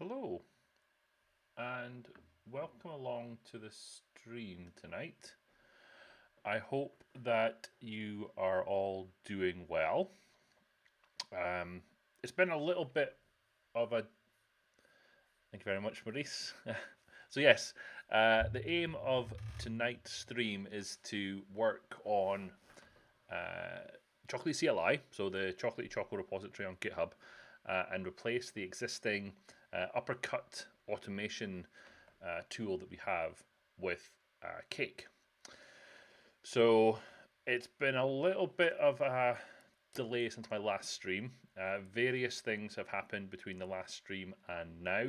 Hello, and welcome along to the stream tonight. I hope that you are all doing well. It's been a little bit of a. Thank you very much, Maurice. So, yes, the aim of tonight's stream is to work on Chocolatey CLI, so the Chocolatey Choco repository on GitHub, and replace the existing uppercut automation tool that we have with Cake. So it's been a little bit of a delay since my last stream. Various things have happened between the last stream and now.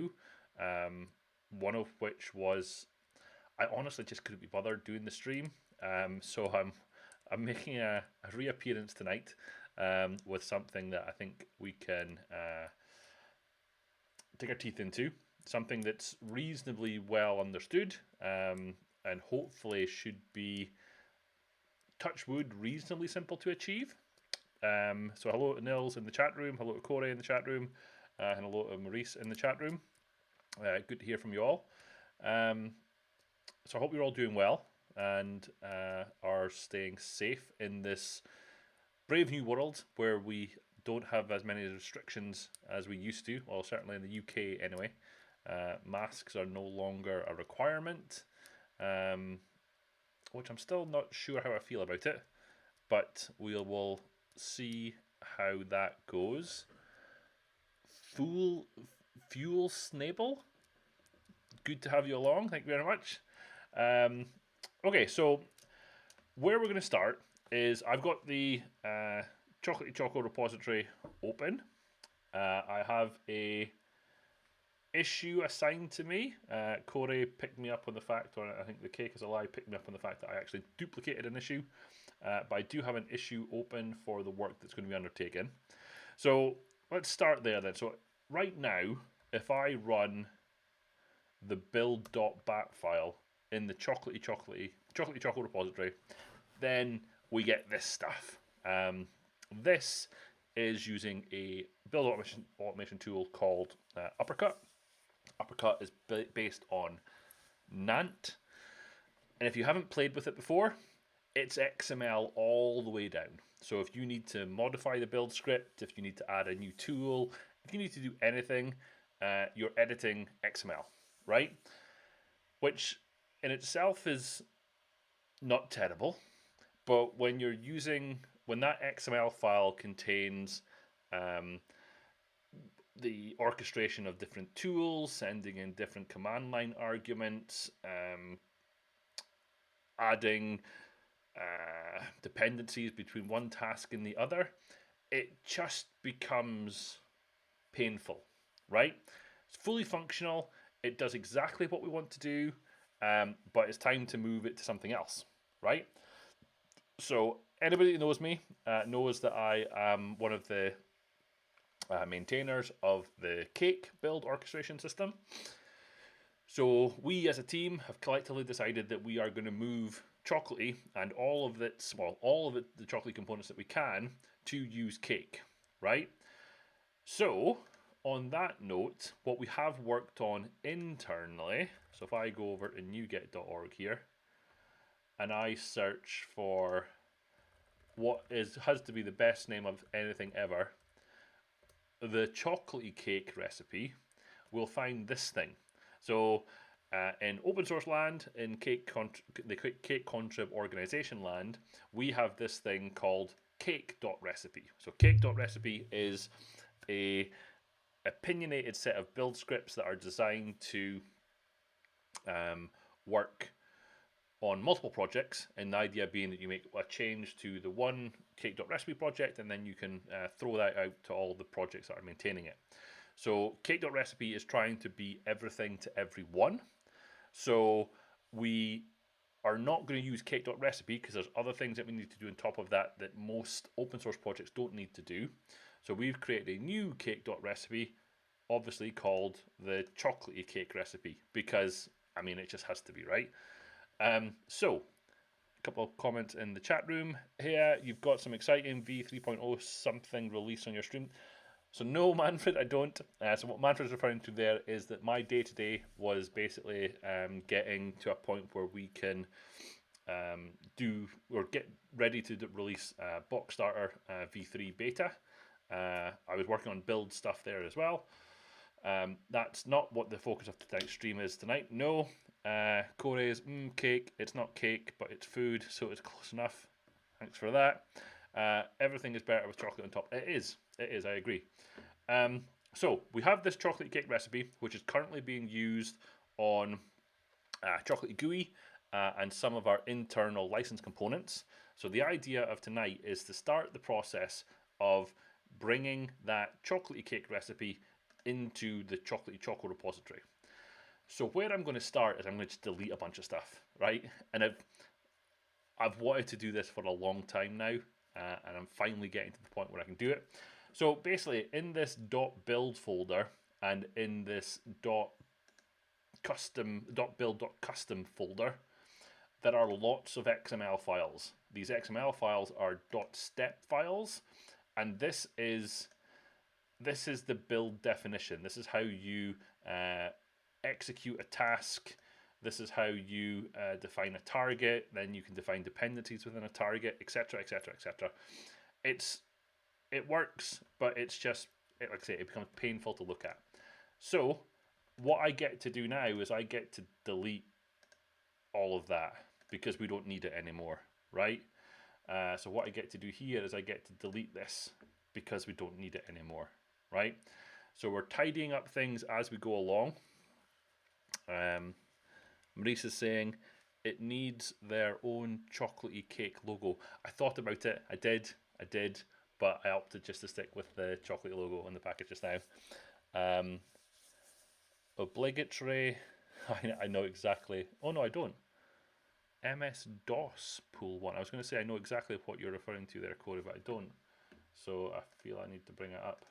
One of which was I honestly just couldn't be bothered doing the stream. So I'm making a reappearance tonight with something that I think we can dig our teeth into. Something that's reasonably well understood and hopefully should be, touch wood, reasonably simple to achieve. So hello to Nils in the chat room, hello to Corey in the chat room, and hello to Maurice in the chat room. Good to hear from you all. So I hope you're all doing well and are staying safe in this brave new world where we don't have as many restrictions as we used to, well, certainly in the UK anyway. Masks are no longer a requirement, which I'm still not sure how I feel about it, but we will see how that goes. Fuel Snable, good to have you along. Thank you very much. Okay, so where we're going to start is I've got the Chocolatey Choco repository open. I have a issue assigned to me. Corey picked me up on the fact, or I think the Cake is a lie, picked me up on the fact that I actually duplicated an issue. But I do have an issue open for the work that's going to be undertaken. So let's start there then. So right now, if I run the build.bat file in the Chocolatey Choco repository, then we get this stuff. This is using a build automation tool called Uppercut. Uppercut is based on Nant, and if you haven't played with it before, it's XML all the way down. So if you need to modify the build script, if you need to add a new tool, if you need to do anything, you're editing XML, right? Which in itself is not terrible, but when that XML file contains the orchestration of different tools, sending in different command line arguments, adding dependencies between one task and the other, it just becomes painful, right? It's fully functional, it does exactly what we want to do, but it's time to move it to something else, right? So anybody who knows me knows that I am one of the maintainers of the Cake build orchestration system. So we as a team have collectively decided that we are going to move Chocolatey and all of the Chocolatey components that we can to use Cake, right? So on that note, what we have worked on internally, so if I go over to NuGet.org here, and I search for what has to be the best name of anything ever, the Chocolatey.Cake.Recipe, we'll find this thing. So in open source land, in the Cake Contrib organization land, we have this thing called Cake.Recipe. So Cake.Recipe is a opinionated set of build scripts that are designed to work on multiple projects, and the idea being that you make a change to the one Cake.Recipe project and then you can throw that out to all the projects that are maintaining it. So Cake.Recipe is trying to be everything to everyone. So we are not going to use Cake.Recipe because there's other things that we need to do on top of that that most open source projects don't need to do. So we've created a new Cake.Recipe, obviously called the Chocolatey.Cake.Recipe, because I mean it just has to be, right? So a couple of comments in the chat room here. You've got some exciting v3.0 something release on your stream. So no, Manfred, I don't. So what Manfred's referring to there is that my day-to-day was basically getting to a point where we can do or get ready to release Box Starter v3 beta. I was working on build stuff there as well. That's not what the focus of tonight's stream is tonight. No, Corey's cake. It's not cake, but it's food, so it's close enough. Thanks for that. Everything is better with chocolate on top. It is. It is. I agree. So we have this chocolate cake recipe, which is currently being used on Chocolatey GUI and some of our internal license components. So the idea of tonight is to start the process of bringing that chocolatey cake recipe into the Chocolatey Choco repository. So where I'm going to start is I'm going to delete a bunch of stuff, right? And I've wanted to do this for a long time now, and I'm finally getting to the point where I can do it. So basically, in this .build folder and in this .build.custom folder, there are lots of XML files. These XML files are .step files, and this is the build definition. This is how you execute a task. This is how you define a target. Then you can define dependencies within a target, etc., etc., etc. It works, but it's just, like I say, it becomes painful to look at. So what I get to do now is I get to delete all of that because we don't need it anymore, right? So what I get to do here is I get to delete this because we don't need it anymore, right? So we're tidying up things as we go along. Maurice is saying it needs their own chocolatey cake logo. I thought about it. I did, but I opted just to stick with the chocolate logo on the package just now. Obligatory. I know exactly. Oh no, I don't. MS-DOS pool 1. I was going to say I know exactly what you're referring to there, Corey, but I don't. So I feel I need to bring it up.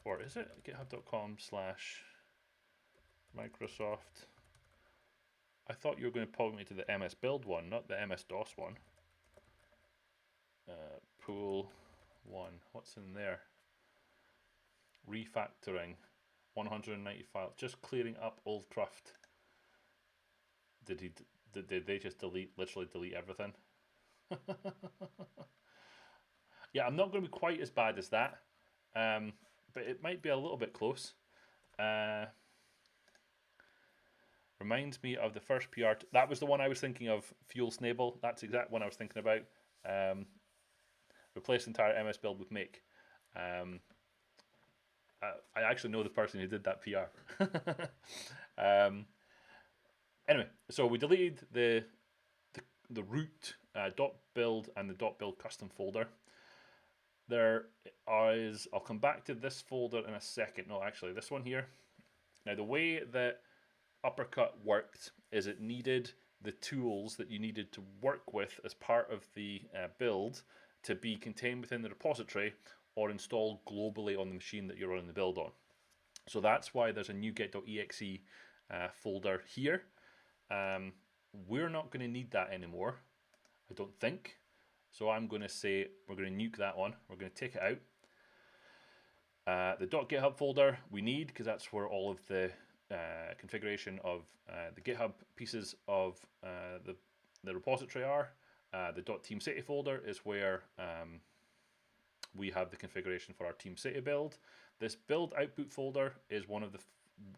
Or is it github.com/Microsoft? I thought you were going to point me to the MS Build one, not the MS-DOS one. Pool 1. What's in there? Refactoring. 190 files. Just clearing up old cruft. Did they just literally delete everything? Yeah, I'm not going to be quite as bad as that, but it might be a little bit close. Reminds me of the first PR. That was the one I was thinking of. Fuel Snable. That's the exact one I was thinking about. Replace entire MS Build with Make. I actually know the person who did that PR. Anyway, so we deleted the root .build and the .build custom folder. There is, I'll come back to this folder in a second. No, actually, this one here. Now, the way that Uppercut worked is it needed the tools that you needed to work with as part of the build to be contained within the repository or installed globally on the machine that you're running the build on. So that's why there's a new get.exe folder here. We're not going to need that anymore, I don't think. So I'm going to say we're going to nuke that one. We're going to take it out. The .github folder we need because that's where all of the configuration of the GitHub pieces of the repository are. The .teamcity folder is where we have the configuration for our TeamCity build. This build output folder is one of the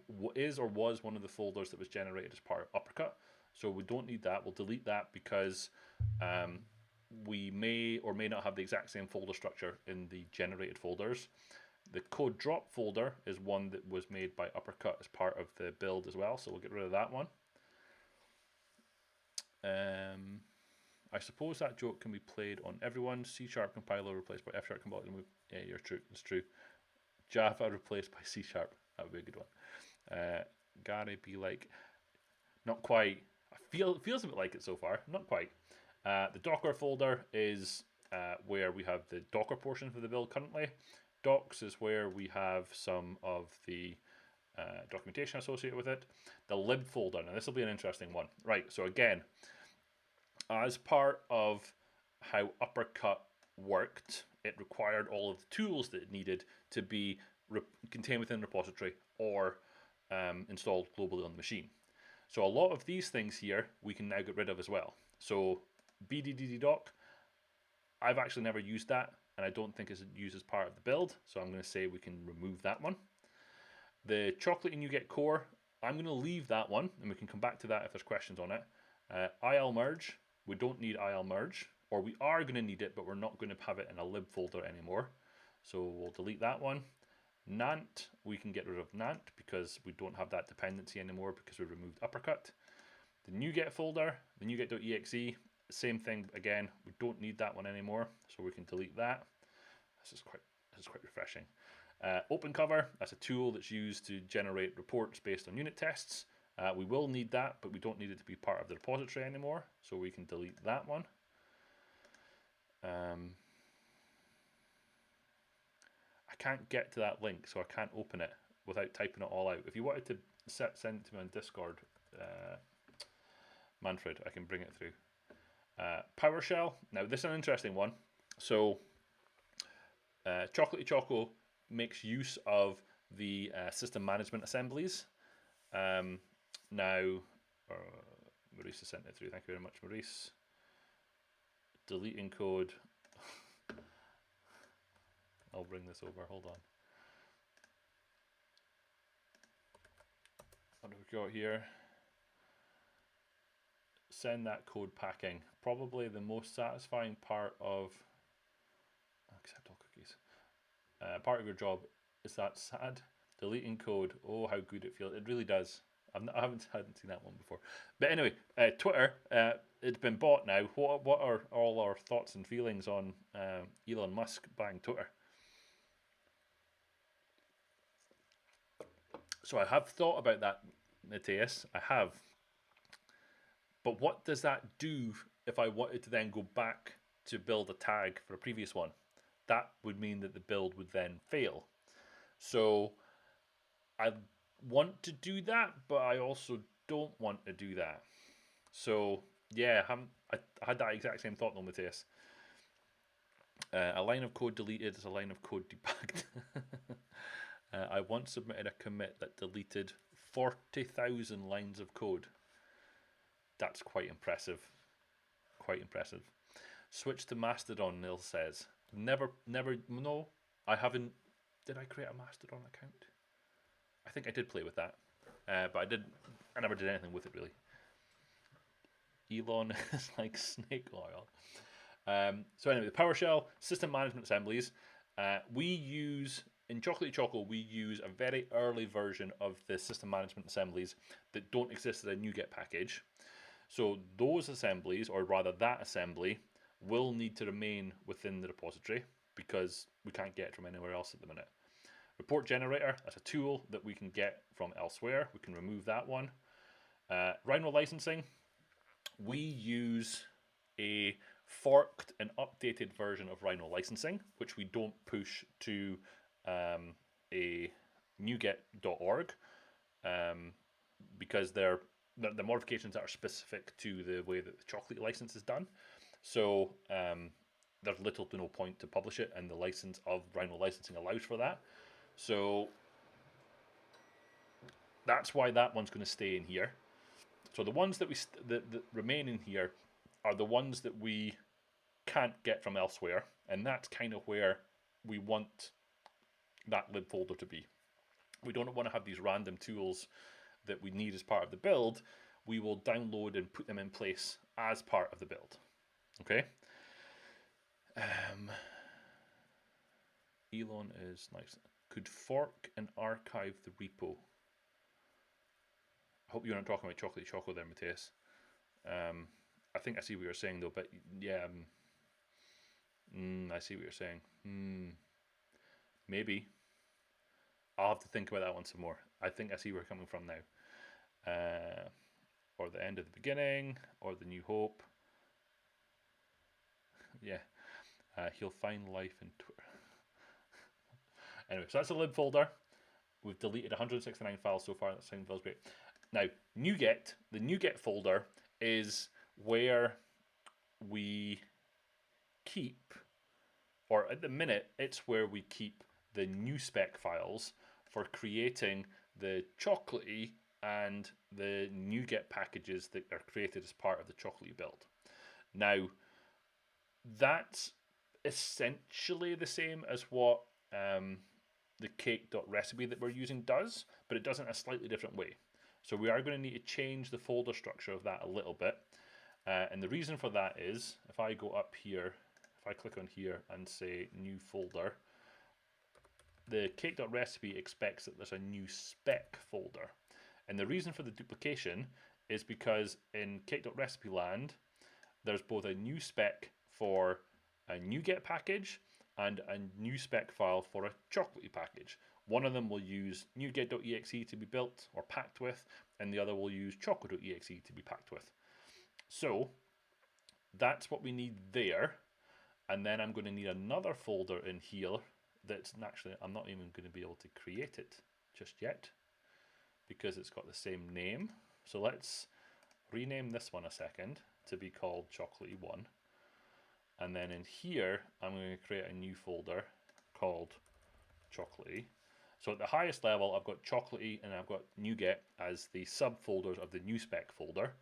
was one of the folders that was generated as part of Uppercut. So we don't need that. We'll delete that because we may or may not have the exact same folder structure in the generated folders. The code drop folder is one that was made by Uppercut as part of the build as well, so we'll get rid of that one. I suppose that joke can be played on everyone. C# compiler replaced by F# compiler. Yeah, you're true. It's true. Java replaced by C#. That would be a good one. Gary be like, not quite. Feels a bit like it so far. Not quite. The Docker folder is where we have the Docker portion for the build currently. Docs is where we have some of the documentation associated with it. The lib folder, now this will be an interesting one. Right, so again, as part of how Uppercut worked, it required all of the tools that it needed to be contained within the repository or installed globally on the machine. So a lot of these things here we can now get rid of as well. So bdddoc, I've actually never used that, and I don't think it's used as part of the build, so I'm going to say we can remove that one. The Chocolatey NuGet core, I'm going to leave that one, and we can come back to that if there's questions on it. ILMerge, we don't need ILMerge, or we are going to need it, but we're not going to have it in a lib folder anymore. So we'll delete that one. Nant, we can get rid of Nant because we don't have that dependency anymore because we removed uppercut. The NuGet folder, the NuGet.exe, same thing again. We don't need that one anymore, so we can delete that. This is quite refreshing. OpenCover, that's a tool that's used to generate reports based on unit tests. We will need that, but we don't need it to be part of the repository anymore, so we can delete that one. I can't get to that link, so I can't open it without typing it all out. If you wanted to send it to me on Discord, Manfred, I can bring it through. Powershell, now this is an interesting one. So Chocolatey Choco makes use of the system management assemblies. Now, Maurice has sent it through. Thank you very much, Maurice. Deleting code. I'll bring this over. Hold on. What have we got here? Send that code packing. Probably the most satisfying part of accept all cookies. Part of your job is that sad. Deleting code. Oh, how good it feels. It really does. I hadn't seen that one before. But anyway, Twitter. It's been bought now. What are all our thoughts and feelings on Elon Musk buying Twitter? So I have thought about that, Matthias. I have. But what does that do if I wanted to then go back to build a tag for a previous one? That would mean that the build would then fail. So I want to do that, but I also don't want to do that. So yeah, I had that exact same thought though, Matthias. A line of code deleted is a line of code debugged. I once submitted a commit that deleted 40,000 lines of code. That's quite impressive. Quite impressive. Switch to Mastodon, Nil says. Never, no, I haven't. Did I create a Mastodon account? I think I did play with that. But I never did anything with it really. Elon is like snake oil. So anyway, the PowerShell system management assemblies. We use, in Chocolatey Choco, we use a very early version of the system management assemblies that don't exist as a NuGet package. So those assemblies, or rather that assembly, will need to remain within the repository because we can't get it from anywhere else at the minute. Report generator, that's a tool that we can get from elsewhere. We can remove that one. Rhino Licensing, we use a forked and updated version of Rhino Licensing, which we don't push to a NuGet.org because they're the modifications that are specific to the way that the Chocolatey license is done. So there's little to no point to publish it, and the license of Rhino Licensing allows for that. So that's why that one's going to stay in here. So the ones that that remain in here are the ones that we can't get from elsewhere, and that's kind of where we want that lib folder to be. We don't want to have these random tools that we need as part of the build. We will download and put them in place as part of the build. Okay. Elon is nice. Could fork and archive the repo. I hope you're not talking about Chocolatey Choco there, Matthias. I think I see what you're saying though, but yeah, I see what you're saying. Maybe. I'll have to think about that one some more. I think I see where you're coming from now. Or the end of the beginning, or the new hope. Yeah. He'll find life in Twitter. Anyway, so that's a lib folder. We've deleted 169 files so far. That feels great. Now, NuGet, the NuGet folder is where we keep or at the minute, it's where we keep the new spec files for creating the Chocolatey and the NuGet packages that are created as part of the Chocolatey build. Now, that's essentially the same as what the Cake.Recipe that we're using does, but it does it in a slightly different way. So we are going to need to change the folder structure of that a little bit. And the reason for that is, if I go up here, if I click on here and say new folder, the Cake.Recipe expects that there's a new spec folder. And the reason for the duplication is because in Cake.Recipe land, there's both a new spec for a NuGet package and a new spec file for a Chocolatey package. One of them will use NuGet.exe to be built or packed with, and the other will use choco.exe to be packed with. So that's what we need there. And then I'm going to need another folder in here that's actually, I'm not even going to be able to create it just yet because it's got the same name. So let's rename this one a second to be called Chocolatey1. And then in here, I'm going to create a new folder called Chocolatey. So at the highest level, I've got Chocolatey and I've got NuGet as the subfolders of the new spec folder.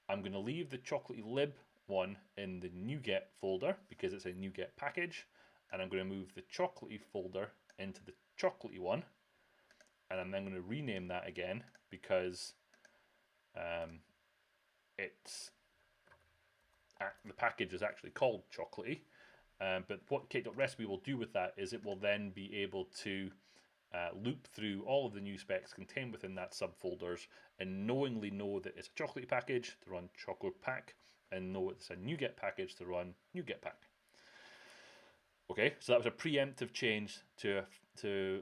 I'm going to leave the Chocolatey lib one in the NuGet folder because it's a NuGet package. And I'm going to move the Chocolatey folder into the Chocolatey one. And I'm then going to rename that again because the package is actually called Chocolatey. But what Cake.Recipe will do with that is it will then be able to loop through all of the new specs contained within that subfolders and knowingly know that it's a Chocolatey package to run chocopack and know it's a NuGet package to run NuGetPack. Okay, so that was a preemptive change to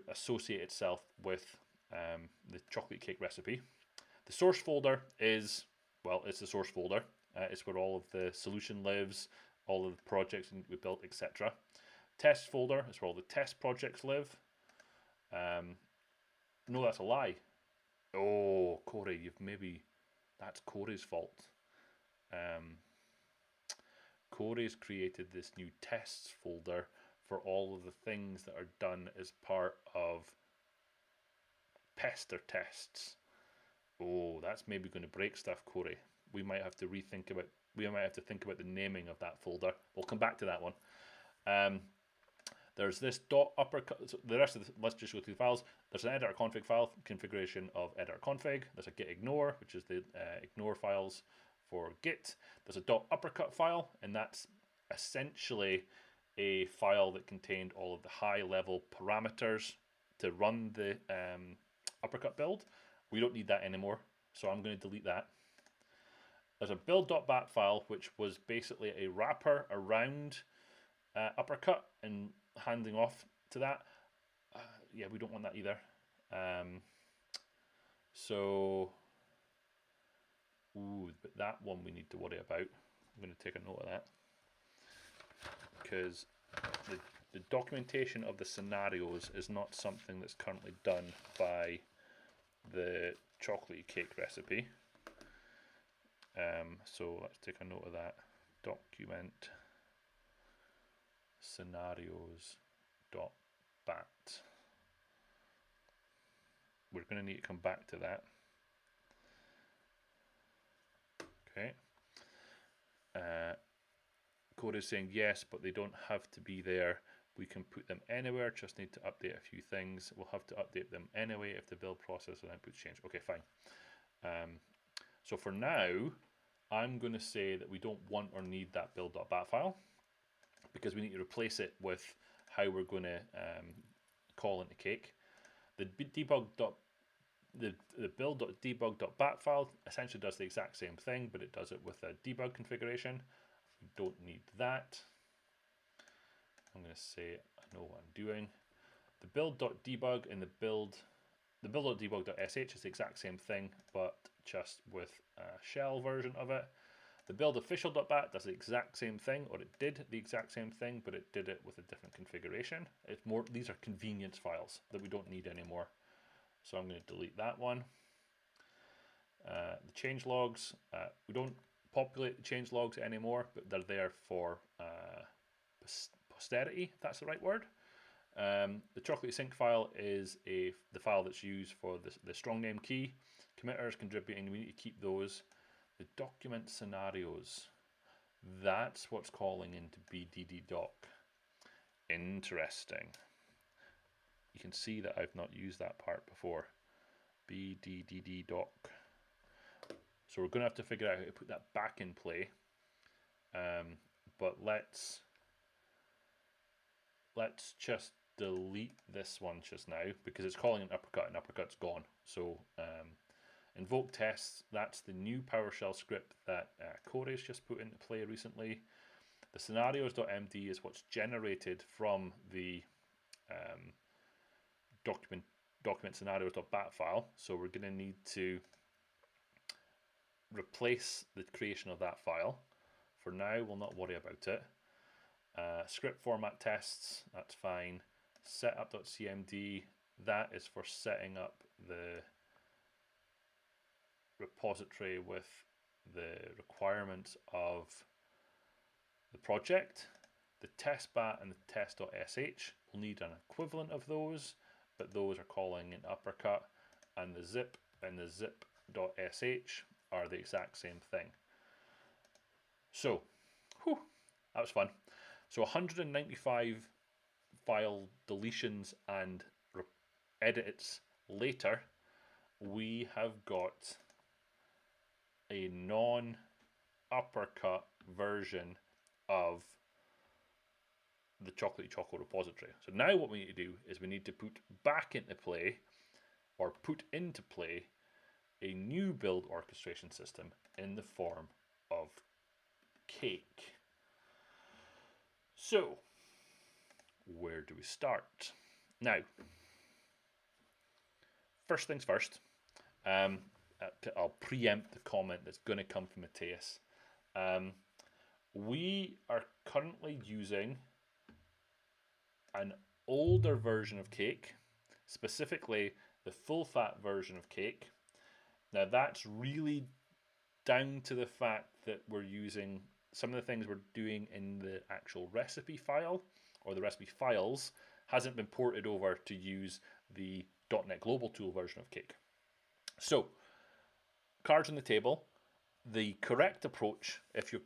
associate itself with the chocolate cake recipe. The source folder is, well, it's the source folder. It's where all of the solution lives, all of the projects we built, etc. Test folder is where all the test projects live. No, that's a lie. Oh, Corey, that's Corey's fault. Corey's created this new tests folder for all of the things that are done as part of pester tests. Oh, that's maybe going to break stuff, Corey. We might have to think about the naming of that folder. We'll come back to that one. There's this .uppercut. So the rest of let's just go through the files. There's an editor config file, configuration of editor config. There's a git ignore, which is the ignore files for Git. There's a .uppercut file, and that's essentially a file that contained all of the high-level parameters to run the uppercut build. We don't need that anymore, so I'm going to delete that. There's a build.bat file, which was basically a wrapper around uppercut and handing off to that. Yeah, we don't want that either. But that one we need to worry about. I'm going to take a note of that because the documentation of the scenarios is not something that's currently done by the chocolate cake recipe. So let's take a note of that. Document scenarios.bat. We're going to need to come back to that. Okay. Code is saying yes, but they don't have to be there. We can put them anywhere, just need to update a few things. We'll have to update them anyway if the build process and outputs change. Okay, fine. So for now, I'm going to say that we don't want or need that build.bat file because we need to replace it with how we're going to call into Cake. The build.debug.bat file essentially does the exact same thing, but it does it with a debug configuration. We don't need that. I'm going to say I know what I'm doing. The build.debug and the build.debug.sh is the exact same thing, but just with a shell version of it. The build.official.bat does the exact same thing, or it did the exact same thing, but it did it with a different configuration. It's more; these are convenience files that we don't need anymore. So I'm going to delete that one. The change logs, we don't populate the change logs anymore, but they're there for posterity, if that's the right word. The Chocolatey sync file is the file that's used for the strong name key. Committers contributing, we need to keep those. The document scenarios, that's what's calling into bdd.doc. Interesting. You can see that I've not used that part before. bdd.doc. So we're going to have to figure out how to put that back in play. But let's just delete this one just now because it's calling an uppercut and uppercut's gone. So invoke tests, that's the new PowerShell script that Corey's just put into play recently. The scenarios.md is what's generated from the document scenarios.bat file. So we're going to need to replace the creation of that file. For now, we'll not worry about it. Script format tests, that's fine. Setup.cmd, that is for setting up the repository with the requirements of the project. The testbat and the test.sh will need an equivalent of those, but those are calling an uppercut, and the zip and the zip.sh are the exact same thing. So, that was fun. So 195 file deletions and edits later, we have got a non-uppercut version of the Chocolatey Choco repository. So now what we need to do is we need to put back into play, or put into play, a new build orchestration system in the form of Cake. So, where do we start? Now, first things first, I'll preempt the comment that's going to come from Matthias. We are currently using an older version of Cake, specifically the full-fat version of Cake. Now that's really down to the fact that we're using some of the things we're doing in the actual recipe file, or the recipe files, hasn't been ported over to use the .NET Global Tool version of Cake. So, cards on the table. The correct approach, if you're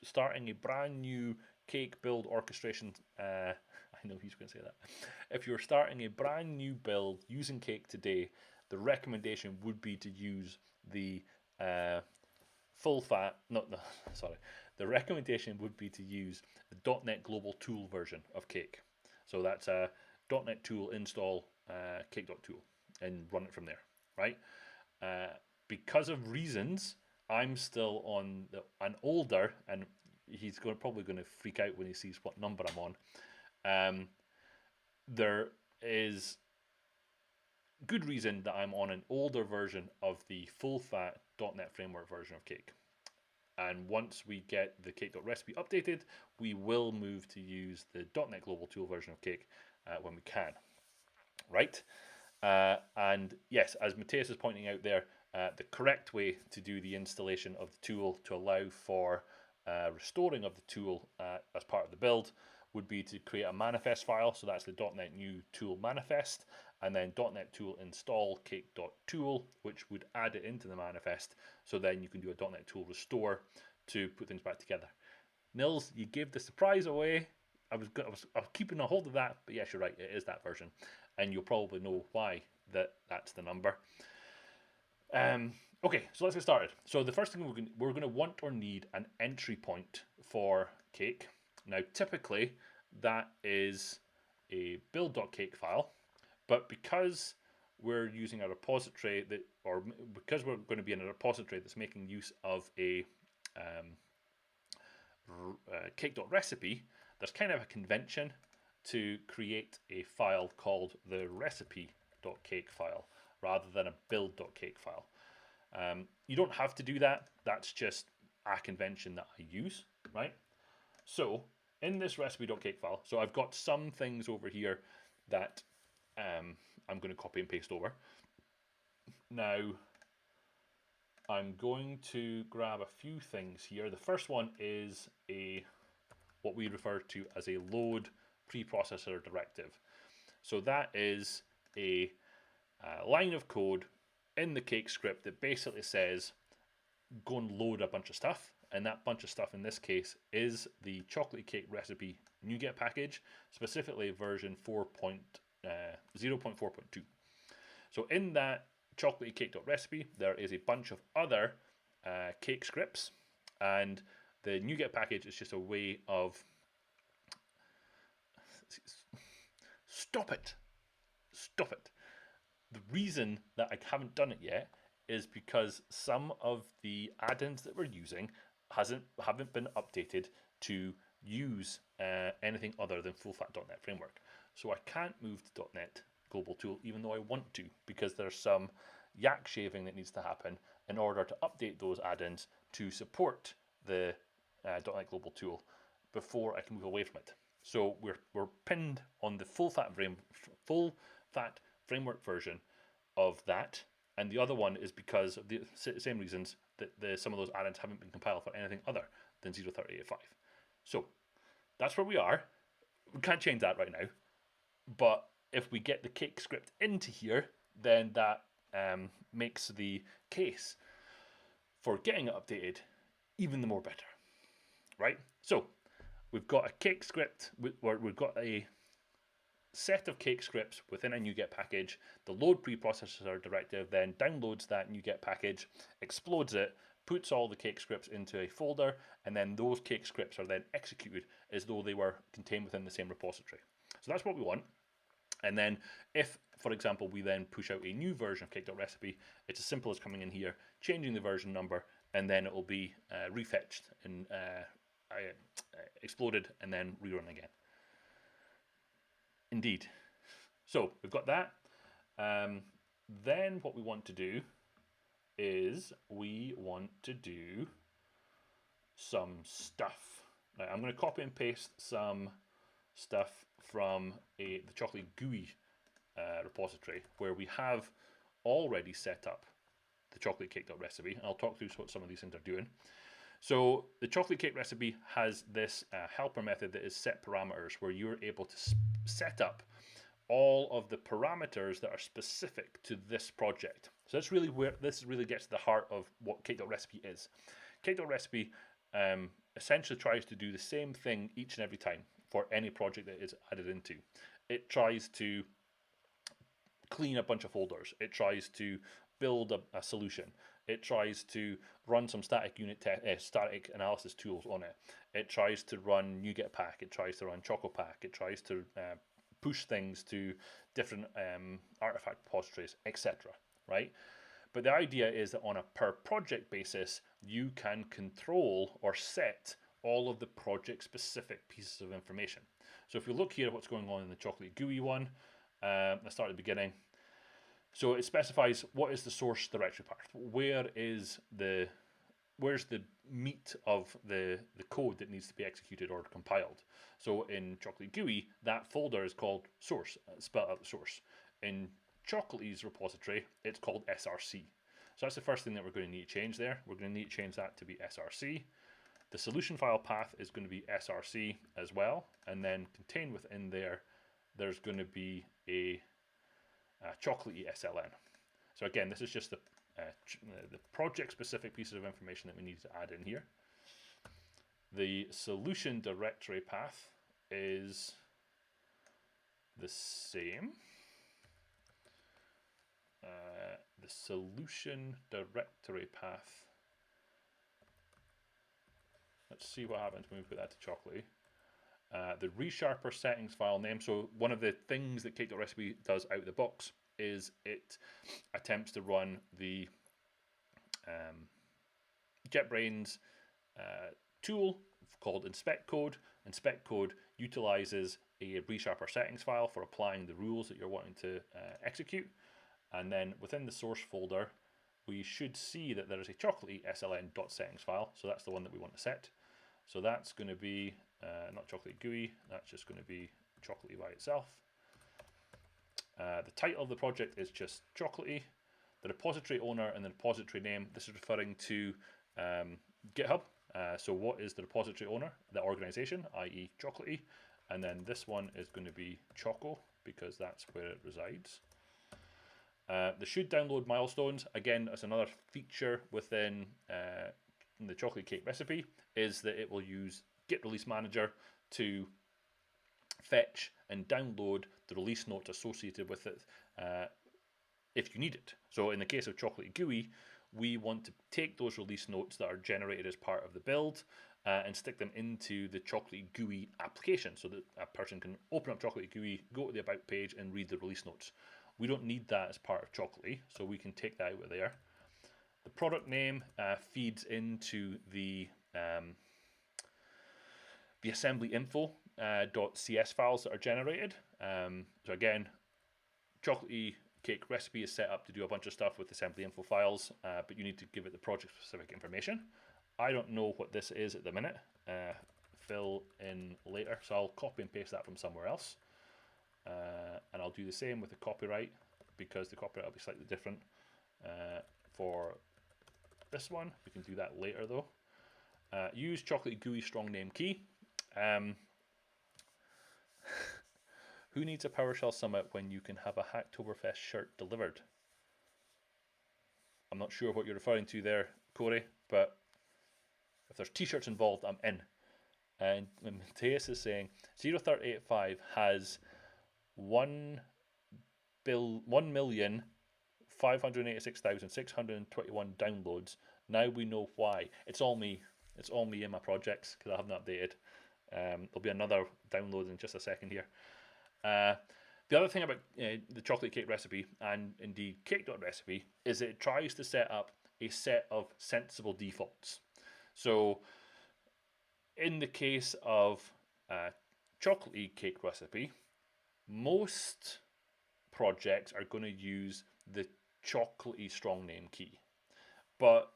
starting a brand new Cake build orchestration, I know he's going to say that. If you're starting a brand new build using Cake today, the recommendation would be to use the the recommendation would be to use the .NET Global Tool version of Cake. So that's a .NET Tool install Cake.tool and run it from there, right? Because of reasons, I'm still on an older, and he's probably going to freak out when he sees what number I'm on. There is good reason that I'm on an older version of the full-fat .NET Framework version of Cake. And once we get the Cake.Recipe updated, we will move to use the .NET Global Tool version of Cake when we can. Right? And yes, as Matthias is pointing out there, the correct way to do the installation of the tool to allow for restoring of the tool as part of the build would be to create a manifest file. So that's the .NET new tool manifest, and then .NET tool install cake.tool, which would add it into the manifest. So then you can do a .NET tool restore to put things back together. Nils, you gave the surprise away. I was keeping a hold of that, but yes, you're right, it is that version, and you'll probably know why that's the number. Okay, so let's get started. So the first thing we're going to want or need an entry point for Cake. Now, typically that is a build.cake file, but because we're using a repository because we're going to be in a repository that's making use of a Cake.Recipe, there's kind of a convention to create a file called the recipe.cake file rather than a build.cake file. You don't have to do that. That's just a convention that I use, right? So in this recipe.cake file, so I've got some things over here that I'm going to copy and paste over. Now, I'm going to grab a few things here. The first one is a what we refer to as a load preprocessor directive. So that is a line of code in the cake script that basically says, go and load a bunch of stuff. And that bunch of stuff in this case is the Chocolatey.Cake.Recipe NuGet package, specifically version 0.4.2. So in that Chocolatey.Cake.Recipe, there is a bunch of other cake scripts, and the NuGet package is just a way of... Stop it! Stop it! The reason that I haven't done it yet is because some of the add-ins that we're using haven't been updated to use anything other than full-fat.NET Framework. So I can't move to .NET Global Tool even though I want to, because there's some yak shaving that needs to happen in order to update those add-ins to support the .NET Global Tool before I can move away from it. So we're pinned on the full-fat framework version of that, and the other one is because of the same reasons that some of those add-ins haven't been compiled for anything other than 0.38.5. So that's where we are. We can't change that right now, but if we get the cake script into here, then that makes the case for getting it updated even the more better, right? So we've got a cake script, where we've got a set of cake scripts within a NuGet package. The load preprocessor directive then downloads that NuGet package, explodes it, puts all the cake scripts into a folder, and then those cake scripts are then executed as though they were contained within the same repository. So that's what we want. And then if, for example, we then push out a new version of cake.recipe, it's as simple as coming in here, changing the version number, and then it will be refetched and exploded and then rerun again. Indeed. So we've got that. Then what we want to do is we want to do some stuff. Now I'm going to copy and paste some stuff from the Chocolatey GUI repository where we have already set up the Chocolatey.Cake.Recipe, and I'll talk through what some of these things are doing. So the Chocolatey.Cake.Recipe has this helper method that is set parameters, where you're able to set up all of the parameters that are specific to this project. So that's really where this really gets to the heart of what Cake.Recipe is. Cake.Recipe essentially tries to do the same thing each and every time for any project that is added into. It tries to clean a bunch of folders. It tries to build a solution. It tries to run some static analysis tools on it. It tries to run NuGetPack. It tries to run ChocoPack. It tries to push things to different artifact repositories, etc. Right? But the idea is that on a per project basis, you can control or set all of the project specific pieces of information. So if you look here at what's going on in the Chocolatey GUI one, let's start at the beginning. So it specifies what is the source directory path. Where's the meat of the code that needs to be executed or compiled. So in Chocolatey GUI, that folder is called source, spelled out the source. In Chocolatey's repository, it's called SRC. So that's the first thing that we're going to need to change there. We're going to need to change that to be SRC. The solution file path is going to be SRC as well. And then contained within there, there's going to be a Chocolatey SLN. So again, this is just the project-specific pieces of information that we need to add in here. The solution directory path is the same. The solution directory path. Let's see what happens when we put that to Chocolatey. The resharper settings file name. So one of the things that Cake.Recipe does out of the box is it attempts to run the JetBrains tool called inspect code. Inspect code utilizes a resharper settings file for applying the rules that you're wanting to execute. And then within the source folder, we should see that there is a Chocolatey SLN.settings file. So that's the one that we want to set. So that's going to be not Chocolatey GUI, that's just going to be Chocolatey by itself. The title of the project is just Chocolatey. The repository owner and the repository name, this is referring to GitHub So what is the repository owner? The organization, i.e. Chocolatey. And then this one is going to be Choco, because that's where it resides. The should download milestones, again, as another feature within the Chocolatey.Cake.Recipe, is that it will use Git Release Manager to fetch and download the release notes associated with it if you need it. So in the case of Chocolatey GUI, we want to take those release notes that are generated as part of the build and stick them into the Chocolatey GUI application so that a person can open up Chocolatey GUI, go to the About page, and read the release notes. We don't need that as part of Chocolatey, so we can take that out of there. The product name feeds into the assembly info.cs files that are generated. So again, Chocolatey.Cake.Recipe is set up to do a bunch of stuff with assembly info files, but you need to give it the project specific information. I don't know what this is at the minute. Fill in later, so I'll copy and paste that from somewhere else. And I'll do the same with the copyright, because the copyright will be slightly different for this one. We can do that later though. Use Chocolatey GUI strong name key. Who needs a PowerShell summit when you can have a Hacktoberfest shirt delivered? I'm not sure what you're referring to there, Corey, but if there's t-shirts involved, I'm in. And Matthias is saying 0385 has 1,586,621 downloads. Now we know why. It's all me. It's all me in my projects because I haven't updated. There'll be another download in just a second here. The other thing about the Chocolatey.Cake.Recipe and indeed Cake.Recipe is that it tries to set up a set of sensible defaults. So in the case of Chocolatey.Cake.Recipe, most projects are going to use the Chocolatey strong name key. But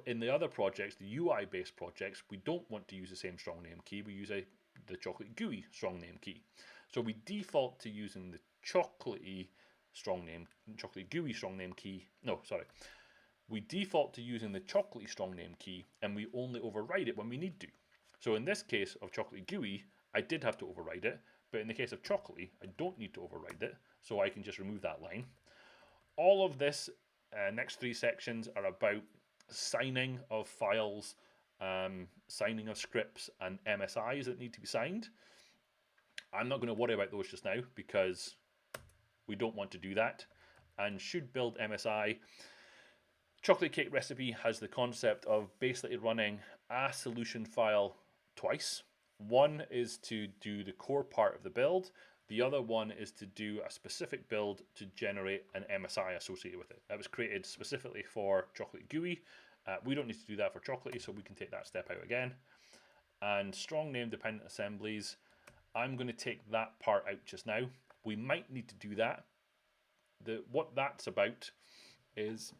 in the other projects, the UI based projects, we don't want to use the same strong name key. We use the Chocolatey GUI strong name key. So we default to using the Chocolatey GUI strong name key. No, sorry. We default to using the Chocolatey strong name key, and we only override it when we need to. So in this case of Chocolatey GUI, I did have to override it, but in the case of Chocolatey, I don't need to override it, so I can just remove that line. All of this next three sections are about signing of files, signing of scripts, and MSIs that need to be signed. I'm not going to worry about those just now because we don't want to do that. And should build MSI. Chocolatey.Cake.Recipe has the concept of basically running a solution file twice. One is to do the core part of the build. The other one is to do a specific build to generate an MSI associated with it. That was created specifically for Chocolatey GUI. We don't need to do that for Chocolatey, so we can take that step out again. And strong name dependent assemblies. I'm going to take that part out just now. We might need to do that. What that's about is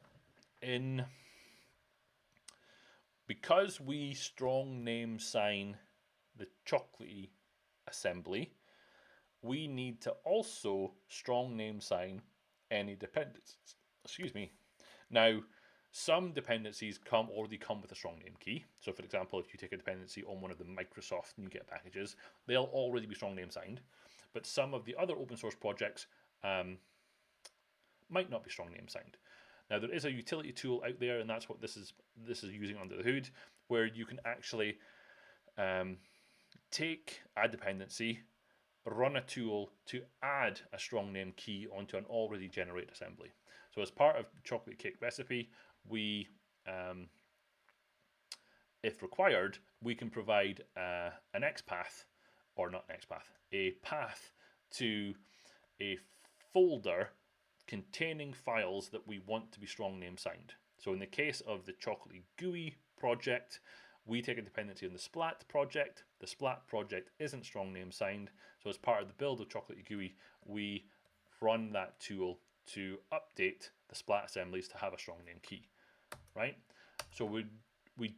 because we strong name sign the Chocolatey assembly, we need to also strong name sign any dependencies. Excuse me. Now, some dependencies already come with a strong name key. So for example, if you take a dependency on one of the Microsoft NuGet packages, they'll already be strong name signed. But some of the other open source projects might not be strong name signed. Now there is a utility tool out there, and that's what this is using under the hood, where you can actually take a dependency, run a tool to add a strong name key onto an already generated assembly. So as part of Chocolatey.Cake.Recipe, we, if required, we can provide an XPath, or not an XPath, a path to a folder containing files that we want to be strong name signed. So in the case of the Chocolatey GUI project, we take a dependency on the Splat project. The Splat project isn't strong name signed, so as part of the build of Chocolatey GUI, we run that tool to update the Splat assemblies to have a strong name key, right? So we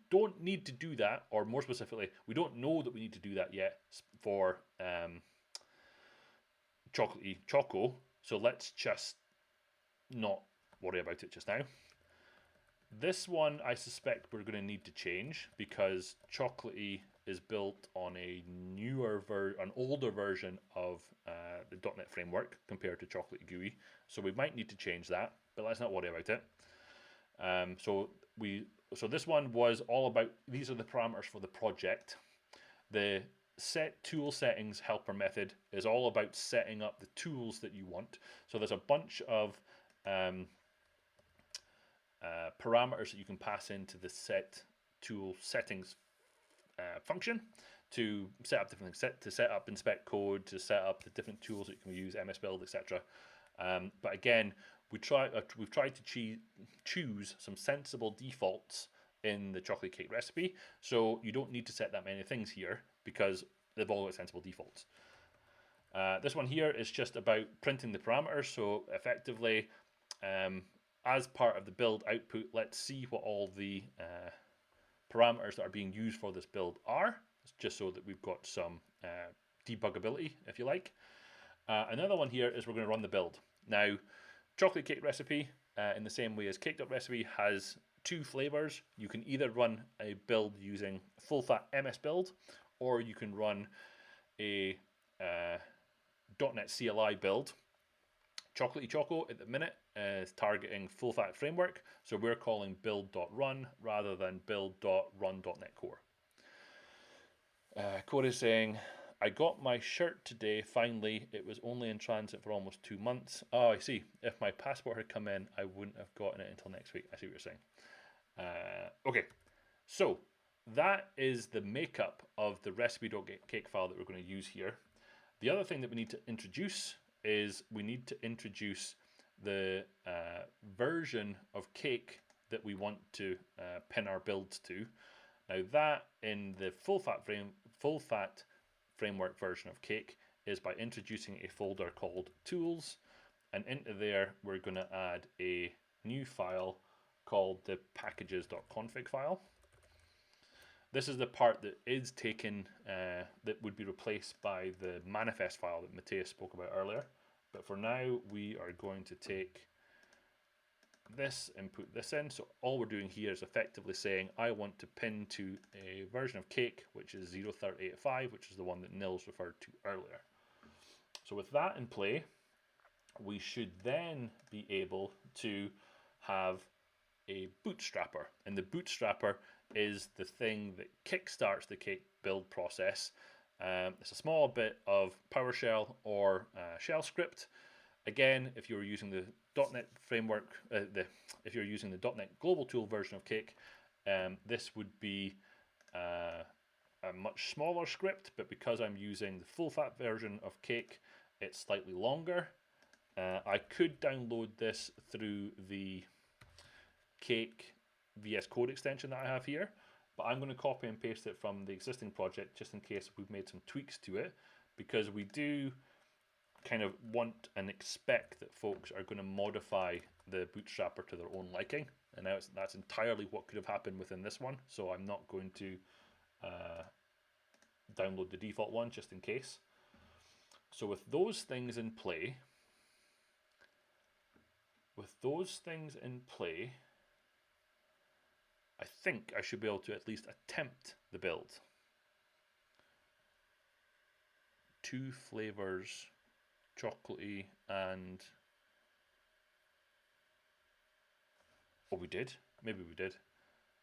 don't need to do that, or more specifically, we don't know that we need to do that yet for Chocolatey Choco. So let's just not worry about it just now. This one I suspect we're going to need to change because Chocolatey is built on a an older version of the .NET framework compared to Chocolatey GUI. So we might need to change that, but let's not worry about it. So this one was all about, these are the parameters for the project. The set tool settings helper method is all about setting up the tools that you want. So there's a bunch of parameters that you can pass into the set tool settings function to set up different things, to set up inspect code, to set up the different tools that you can use, MS Build, etc. But again, we've tried to choose some sensible defaults in the Chocolate Cake recipe, so you don't need to set that many things here because they've all got sensible defaults. This one here is just about printing the parameters, so effectively, as part of the build output, let's see what all the parameters that are being used for this build are, just so that we've got some debuggability, if you like. Another one here is we're going to run the build. Now, Chocolate Cake Recipe, in the same way as Cake.Recipe, has two flavors. You can either run a build using full fat MS Build, or you can run a .NET CLI build. Chocolatey Choco at the minute is targeting full fat framework, so we're calling build.run rather than build.run.NET Core. Core is saying, I got my shirt today, finally. It was only in transit for almost 2 months. Oh, I see. If my passport had come in, I wouldn't have gotten it until next week. I see what you're saying. Okay, so that is the makeup of the recipe.cake file that we're going to use here. The other thing that we need to introduce is we need to introduce the version of Cake that we want to pin our builds to. Now that in the full fat framework version of Cake is by introducing a folder called tools, and into there we're going to add a new file called the packages.config file. This is the part that is taken, that would be replaced by the manifest file that Matthias spoke about earlier. But for now, we are going to take this and put this in. So all we're doing here is effectively saying, I want to pin to a version of Cake, which is 0.38.5, which is the one that Nils referred to earlier. So with that in play, we should then be able to have a Bootstrapper. And the Bootstrapper is the thing that kickstarts the Cake build process. It's a small bit of PowerShell or shell script. Again, if you're using the .NET framework, if you're using the .NET Global Tool version of Cake, this would be a much smaller script, but because I'm using the full fat version of Cake, it's slightly longer. I could download this through the Cake VS Code extension that I have here, but I'm going to copy and paste it from the existing project just in case we've made some tweaks to it, because we do kind of want and expect that folks are going to modify the Bootstrapper to their own liking, and now that's entirely what could have happened within this one, so I'm not going to download the default one just in case. So with those things in play, I think I should be able to at least attempt the build. 2 flavors, chocolatey and... Oh, we did? Maybe we did.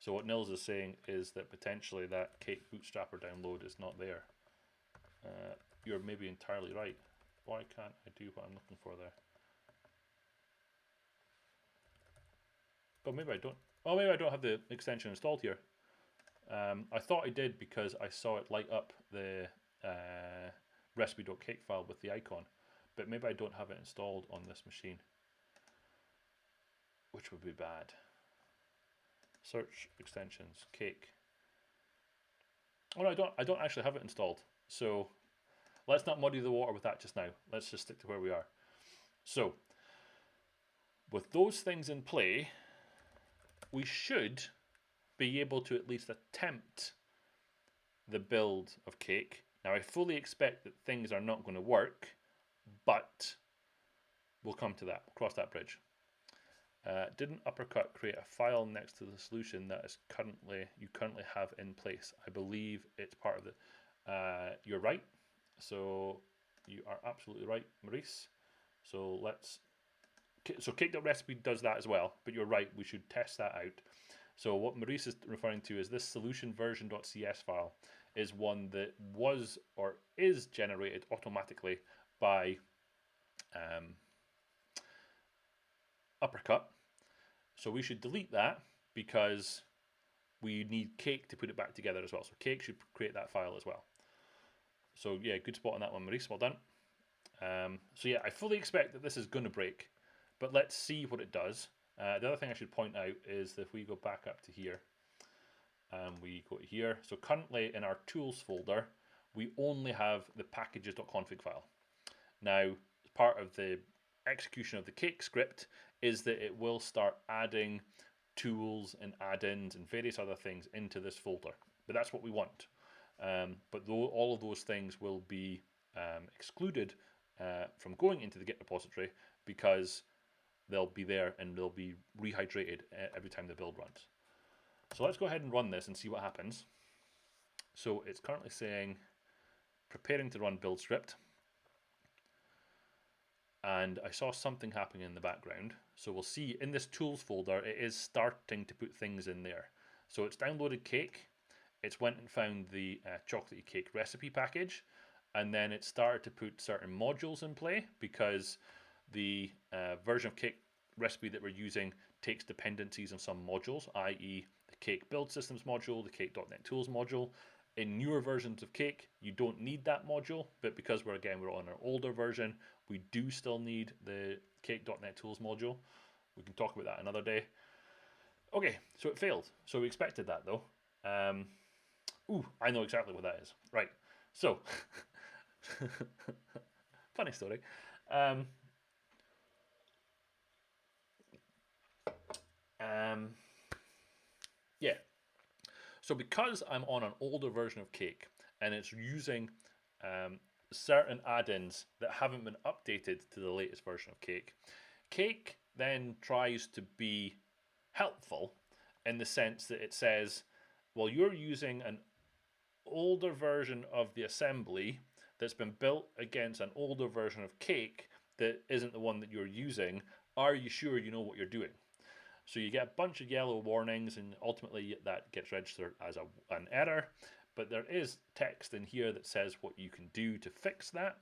So what Nils is saying is that potentially that Cake Bootstrapper download is not there. You're maybe entirely right. Why can't I do what I'm looking for there? But maybe I don't. Oh, maybe I don't have the extension installed here. I thought I did because I saw it light up the recipe.cake file with the icon, but maybe I don't have it installed on this machine, which would be bad. Search extensions, Cake. Oh no, I don't actually have it installed. So let's not muddy the water with that just now. Let's just stick to where we are. So with those things in play, we should be able to at least attempt the build of Cake. Now, I fully expect that things are not going to work, but we'll come to that, cross that bridge. Didn't uppercut create a file next to the solution that is you currently have in place? I believe it's part of the. You're right. So you are absolutely right, Maurice. So Cake.Recipe does that as well, but you're right, we should test that out. So what Maurice is referring to is this solution version.cs file is one that was or is generated automatically by uppercut. So we should delete that because we need Cake to put it back together as well. So Cake should create that file as well. So yeah, good spot on that one, Maurice. Well done. So yeah, I fully expect that this is going to break, but let's see what it does. The other thing I should point out is that if we go back up to here, and we go to here, so currently in our tools folder, we only have the packages.config file. Now, part of the execution of the Cake script is that it will start adding tools and add-ins and various other things into this folder, but that's what we want. But all of those things will be excluded from going into the Git repository because they'll be there and they'll be rehydrated every time the build runs. So let's go ahead and run this and see what happens. So it's currently saying preparing to run build script. And I saw something happening in the background. So we'll see in this tools folder, it is starting to put things in there. So it's downloaded Cake. It's went and found the Chocolatey.Cake.Recipe package. And then it started to put certain modules in play because the version of Cake recipe that we're using takes dependencies on some modules, i.e. the Cake build systems module, the Cake.NET Tools module. In newer versions of Cake, you don't need that module, but because we're on an older version, we do still need the Cake.NET Tools module. We can talk about that another day. Okay, so it failed. So we expected that though. I know exactly what that is. Right, so, funny story. Yeah. So because I'm on an older version of Cake and it's using certain add-ins that haven't been updated to the latest version of Cake, Cake then tries to be helpful in the sense that it says, well, you're using an older version of the assembly that's been built against an older version of Cake that isn't the one that you're using. Are you sure you know what you're doing? So you get a bunch of yellow warnings, and ultimately that gets registered as an error. But there is text in here that says what you can do to fix that.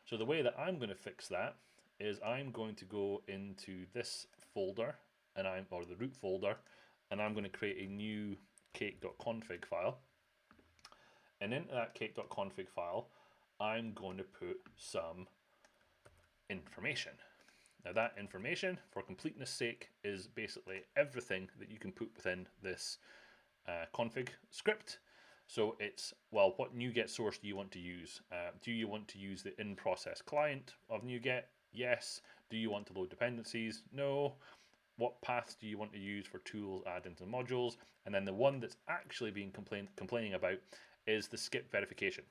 So the way that I'm going to fix that is I'm going to go into this folder, or the root folder, and I'm going to create a new cake.config file. And into that cake.config file, I'm going to put some information. Now that information, for completeness sake, is basically everything that you can put within this config script. So it's, well, what NuGet source do you want to use? Do you want to use the in-process client of NuGet? Yes. Do you want to load dependencies? No. What paths do you want to use for tools, add-ins, and modules? And then the one that's actually being complaining about is the skip verification.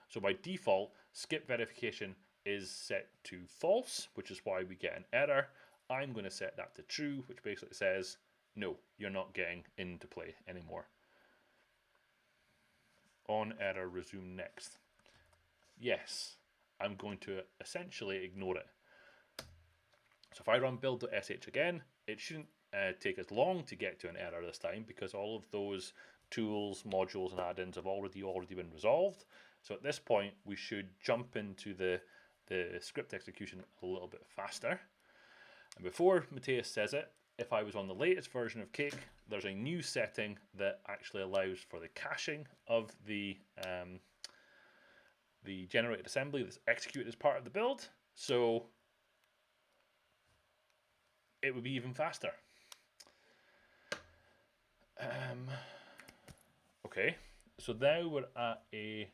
So by default, skip verification is set to false, which is why we get an error. I'm going to set that to true, which basically says, no, you're not getting into play anymore. On error, resume next. Yes, I'm going to essentially ignore it. So if I run build.sh again, it shouldn't take as long to get to an error this time because all of those tools, modules, and add-ins have already been resolved. So at this point, we should jump into the script execution a little bit faster. And before Matthias says it, if I was on the latest version of Cake, there's a new setting that actually allows for the caching of the generated assembly that's executed as part of the build. So it would be even faster. Okay, so now we're at a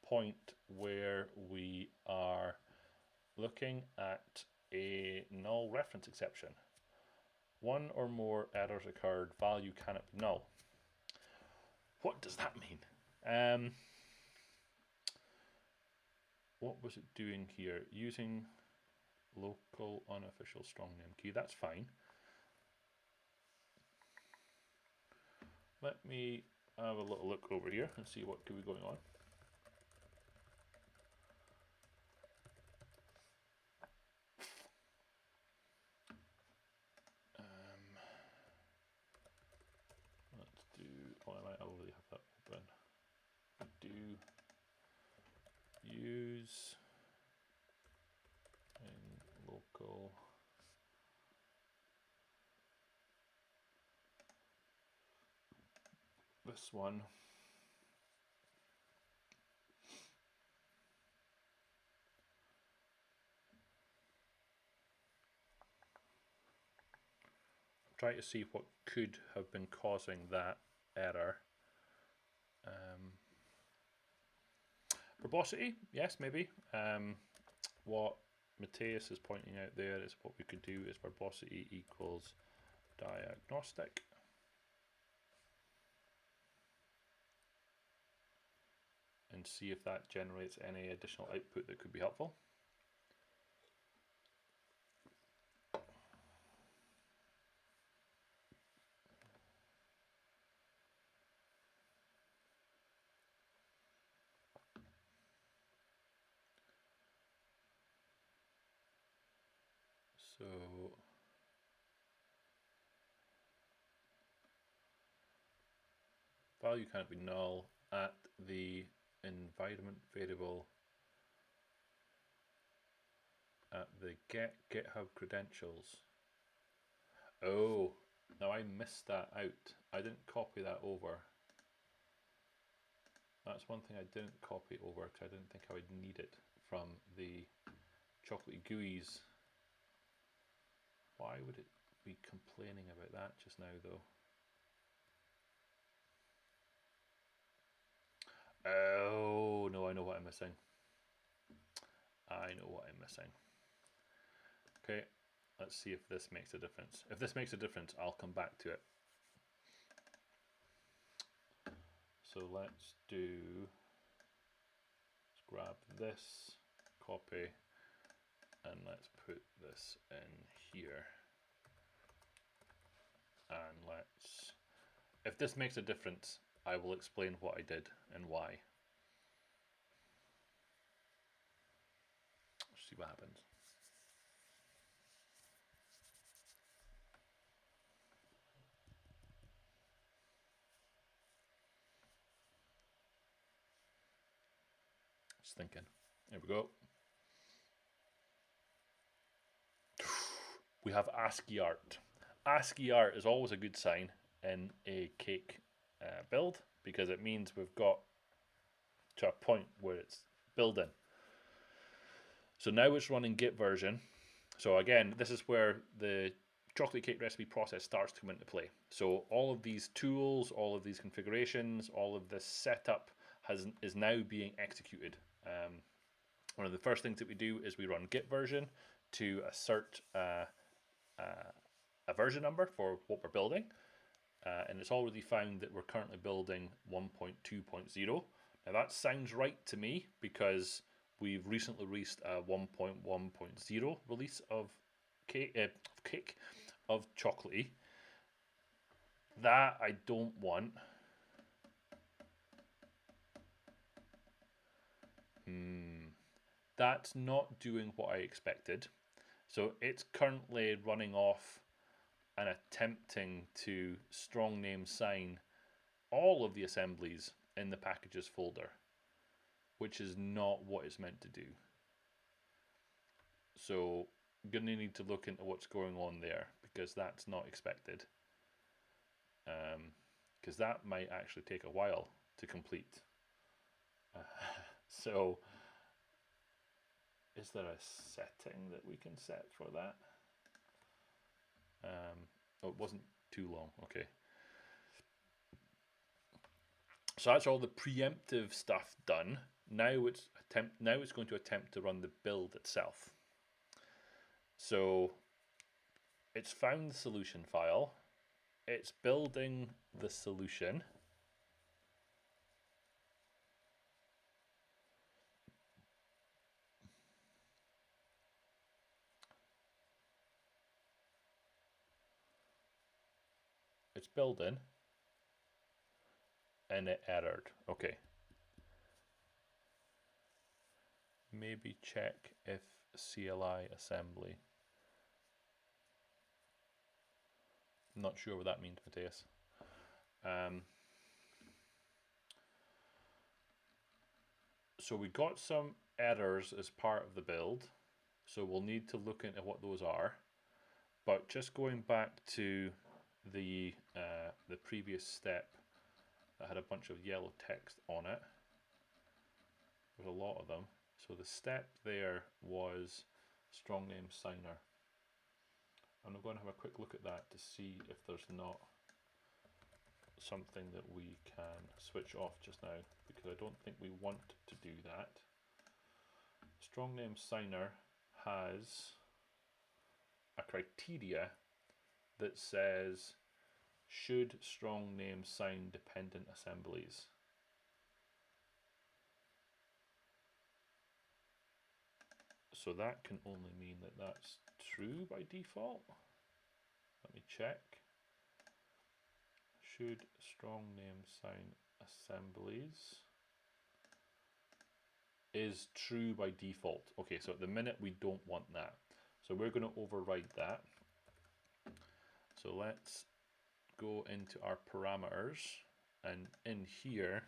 point where we are looking at a null reference exception. One or more errors occurred, value cannot be null. What does that mean? What was it doing here? Using local unofficial strong name key, that's fine. Let me have a little look over here and see what could be going on. Let's do, oh, I might already have that open. Do use in local this one. Try to see what could have been causing that error. Verbosity, yes, maybe. What Mateus is pointing out there is what we could do is verbosity equals diagnostic. And see if that generates any additional output that could be helpful. So value can't be null at the environment variable at the get GitHub credentials. Oh, now I missed that out. I didn't copy that over. That's one thing I didn't copy over because I didn't think I would need it from the Chocolatey GUIs. Why would it be complaining about that just now though? Oh, no, I know what I'm missing. I know what I'm missing. Okay, let's see if this makes a difference. If this makes a difference, I'll come back to it. So let's grab this, copy, and let's put this in here. And if this makes a difference, I will explain what I did and why. Let's see what happens. Just thinking. There we go. We have ASCII art. ASCII art is always a good sign in a cake build because it means we've got to a point where it's building. So now it's running GitVersion. So again, this is where the Chocolatey.Cake.Recipe process starts to come into play. So all of these tools, all of these configurations, all of this setup is now being executed. One of the first things that we do is we run GitVersion to assert a version number for what we're building. And it's already found that we're currently building 1.2.0. Now that sounds right to me because we've recently released a 1.1.0 release of cake of Chocolatey. That I don't want. That's not doing what I expected. So it's currently running off and attempting to strong name sign all of the assemblies in the packages folder, which is not what it's meant to do. So I'm going to need to look into what's going on there because that's not expected. Because that might actually take a while to complete. So is there a setting that we can set for that? Oh, it wasn't too long. Okay. So that's all the preemptive stuff done. Now it's going to attempt to run the build itself. So it's found the solution file. It's building the solution. It's building. and it errored. Okay. Maybe check if CLI assembly. Not sure what that means, Matthias. So we got some errors as part of the build, so we'll need to look into what those are. But just going back to the previous step that had a bunch of yellow text on it, there's a lot of them. So the step there was strong name signer. And I'm going to have a quick look at that to see if there's not something that we can switch off just now, because I don't think we want to do that. Strong name signer has a criteria that says should strong name sign dependent assemblies. So that can only mean that that's true by default. Let me check. Should strong name sign assemblies is true by default. Okay, so at the minute we don't want that. So we're going to override that. So let's go into our parameters, and in here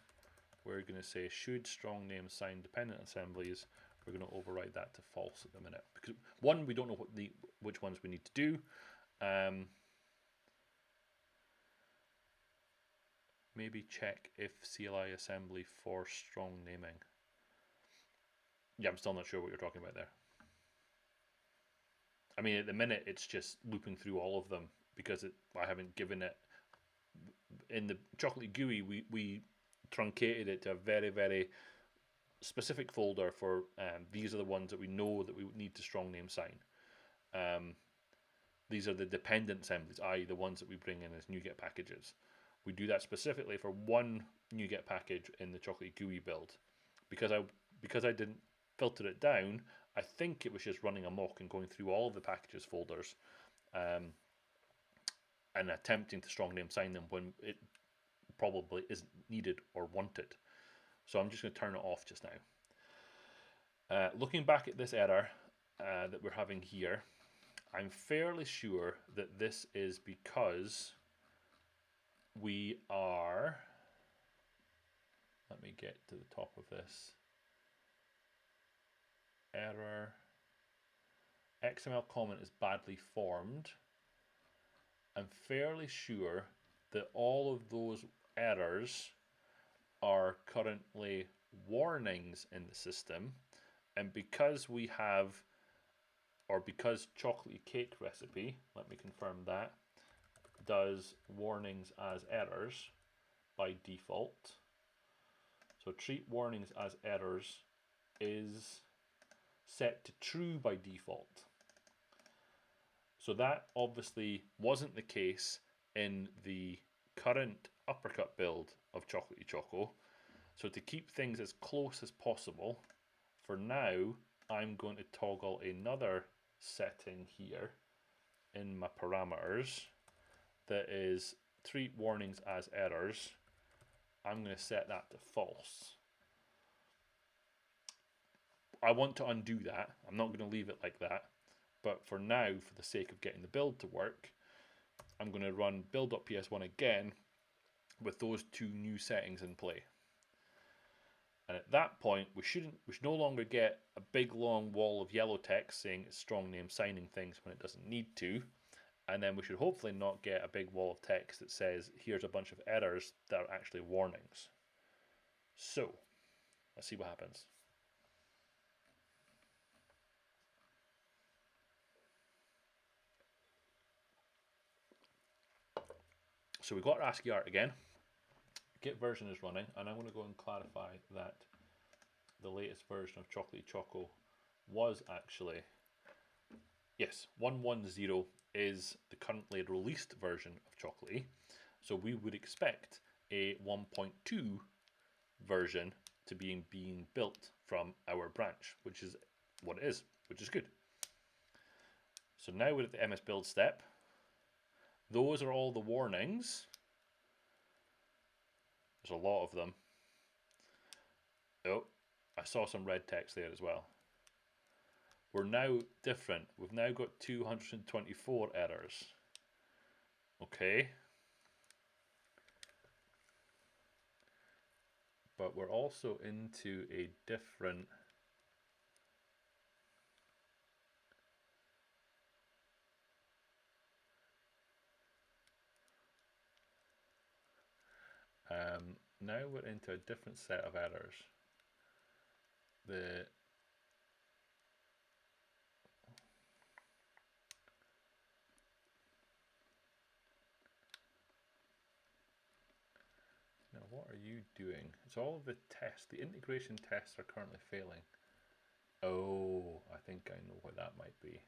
we're going to say should strong name sign dependent assemblies. We're going to override that to false at the minute, because one, we don't know which ones we need to do. Maybe check if CLI assembly for strong naming. Yeah, I'm still not sure what you're talking about there. I mean, at the minute it's just looping through all of them because I haven't given it. In the Chocolatey GUI, we truncated it to a very, very specific folder for these are the ones that we know that we need to strong name sign. These are the dependent assemblies, i.e. the ones that we bring in as NuGet packages. We do that specifically for one NuGet package in the Chocolatey GUI build. Because I didn't filter it down, I think it was just running amok and going through all of the packages folders and attempting to strong name sign them when it probably isn't needed or wanted. So I'm just going to turn it off just now. Looking back at this error that we're having here, I'm fairly sure that this is because we are, let me get to the top of this, error, XML comment is badly formed. I'm fairly sure that all of those errors are currently warnings in the system, and because we have, or because Chocolatey.Cake.Recipe, let me confirm that, does warnings as errors by default. So treat warnings as errors is set to true by default. So that obviously wasn't the case in the current uppercut build of Chocolatey Choco. So to keep things as close as possible, for now I'm going to toggle another setting here in my parameters that is treat warnings as errors. I'm going to set that to false. I want to undo that. I'm not going to leave it like that. But for now, for the sake of getting the build to work, I'm going to run build.ps1 again with those two new settings in play. And at that point, we should no longer get a big long wall of yellow text saying it's strong name signing things when it doesn't need to. And then we should hopefully not get a big wall of text that says here's a bunch of errors that are actually warnings. So let's see what happens. So we've got our ASCII art again. GitVersion is running, and I'm going to go and clarify that the latest version of Chocolatey Choco was actually, yes, 1.1.0 is the currently released version of Chocolatey. So we would expect a 1.2 version to be being built from our branch, which is what it is, which is good. So now we're at the MS build step. Those are all the warnings. There's a lot of them. Oh, I saw some red text there as well. We're now different. We've now got 224 errors. Okay. But we're also into a different now we're into a different set of errors. Now what are you doing? It's all the tests. The integration tests are currently failing. Oh, I think I know what that might be.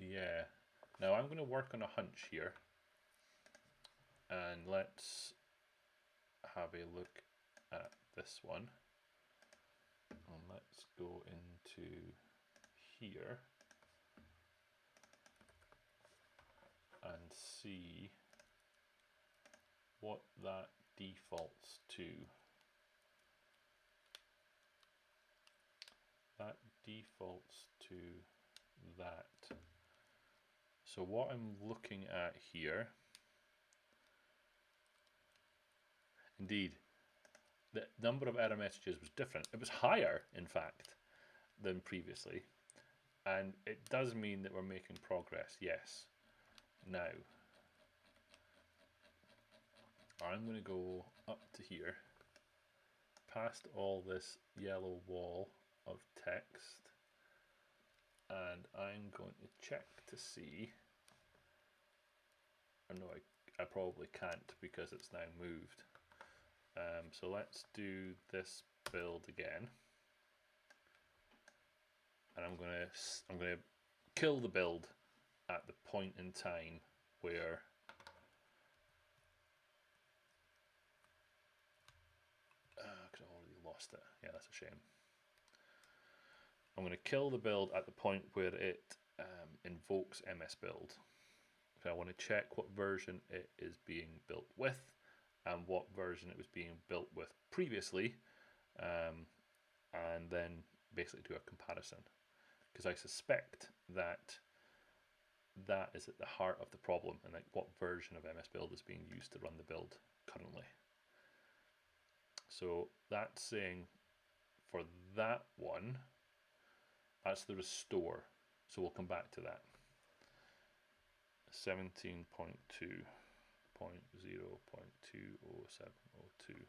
Yeah. Now I'm going to work on a hunch here. And let's have a look at this one. And let's go into here and see what that defaults to. That defaults to that. So what I'm looking at here, indeed, the number of error messages was different. It was higher, in fact, than previously. And it does mean that we're making progress, yes. Now, I'm going to go up to here, past all this yellow wall of text, and I'm going to check to see, or no, I probably can't because it's now moved. So let's do this build again, and I'm gonna kill the build at the point in time where I've already lost it. Yeah, that's a shame. I'm going to kill the build at the point where it invokes MS-Build. So I want to check what version it is being built with and what version it was being built with previously, and then basically do a comparison, because I suspect that that is at the heart of the problem, and like what version of MS-Build is being used to run the build currently. So that's saying for that one, that's the restore. So we'll come back to that. 17.2.0.20702.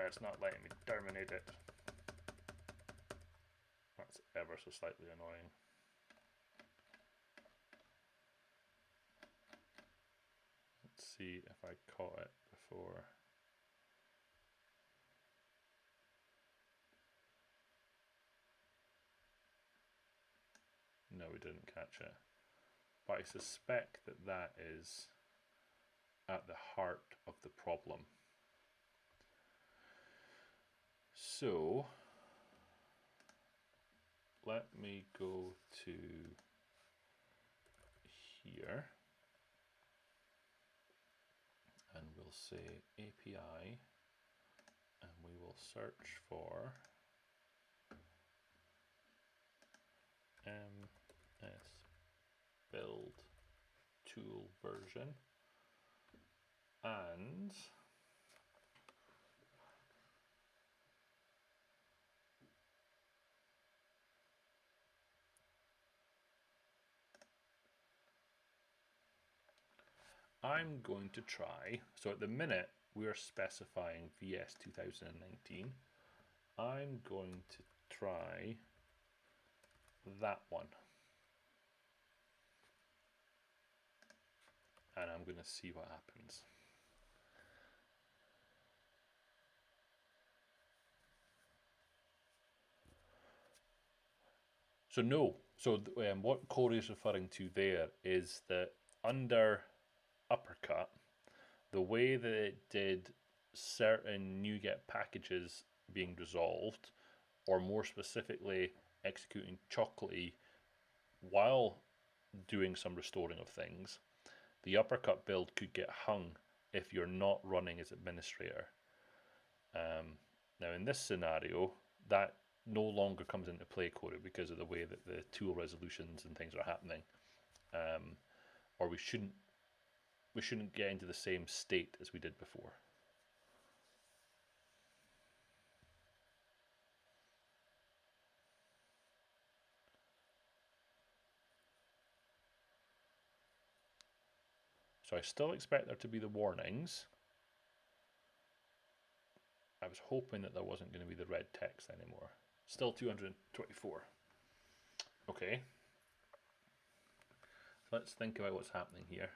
It's not letting me terminate it. That's ever so slightly annoying. Let's see if I caught it before. No, we didn't catch it. But I suspect that that is at the heart of the problem. So let me go to here and we'll say API, and we will search for MS-Build tool version, and I'm going to try, so at the minute we're specifying VS 2019. I'm going to try that one. And I'm going to see what happens. So no, so what Corey is referring to there is that under uppercut, the way that it did certain NuGet packages being resolved or more specifically, executing Chocolatey while doing some restoring of things, the uppercut build could get hung if you're not running as administrator. Now in this scenario, that no longer comes into play, Corey, because of the way that the tool resolutions and things are happening. Or we shouldn't get into the same state as we did before. So I still expect there to be the warnings. I was hoping that there wasn't going to be the red text anymore. Still 224. Okay. Let's think about what's happening here.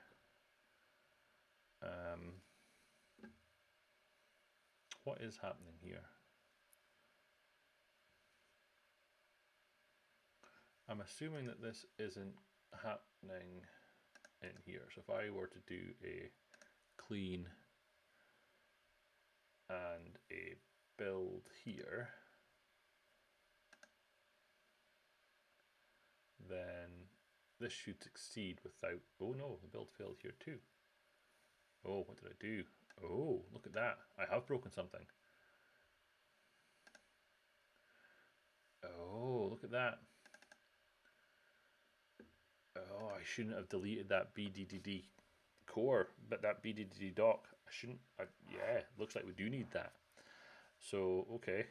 What is happening here? I'm assuming that this isn't happening in here. So if I were to do a clean and a build here, then this should succeed without, oh no, the build failed here too. Oh, what did I do? Oh, look at that. I have broken something. Oh, look at that. Oh, I shouldn't have deleted that BDDD core, but that BDDD doc, I shouldn't, yeah, looks like we do need that. So, okay.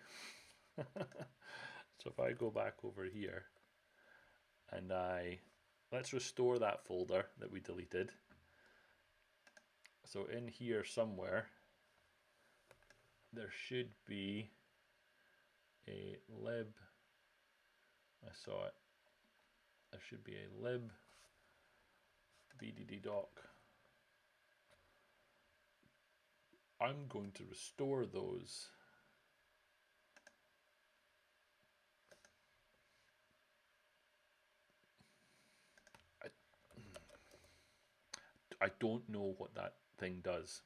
So if I go back over here and let's restore that folder that we deleted. So in here somewhere, there should be a lib, I saw it, there should be a lib bdd doc. I'm going to restore those. I don't know what that thing does,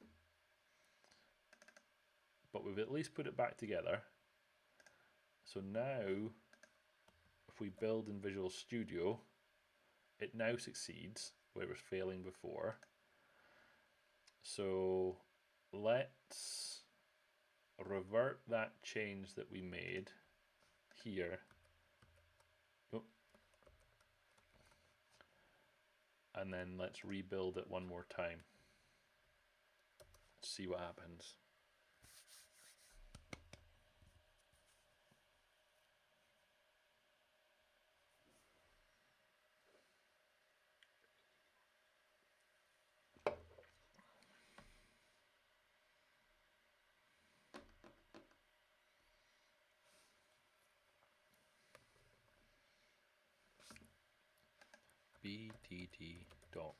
but we've at least put it back together. So now, if we build in Visual Studio, it now succeeds where it was failing before. So let's revert that change that we made here. Oh. And then let's rebuild it one more time. Let's see what happens. BDD doc.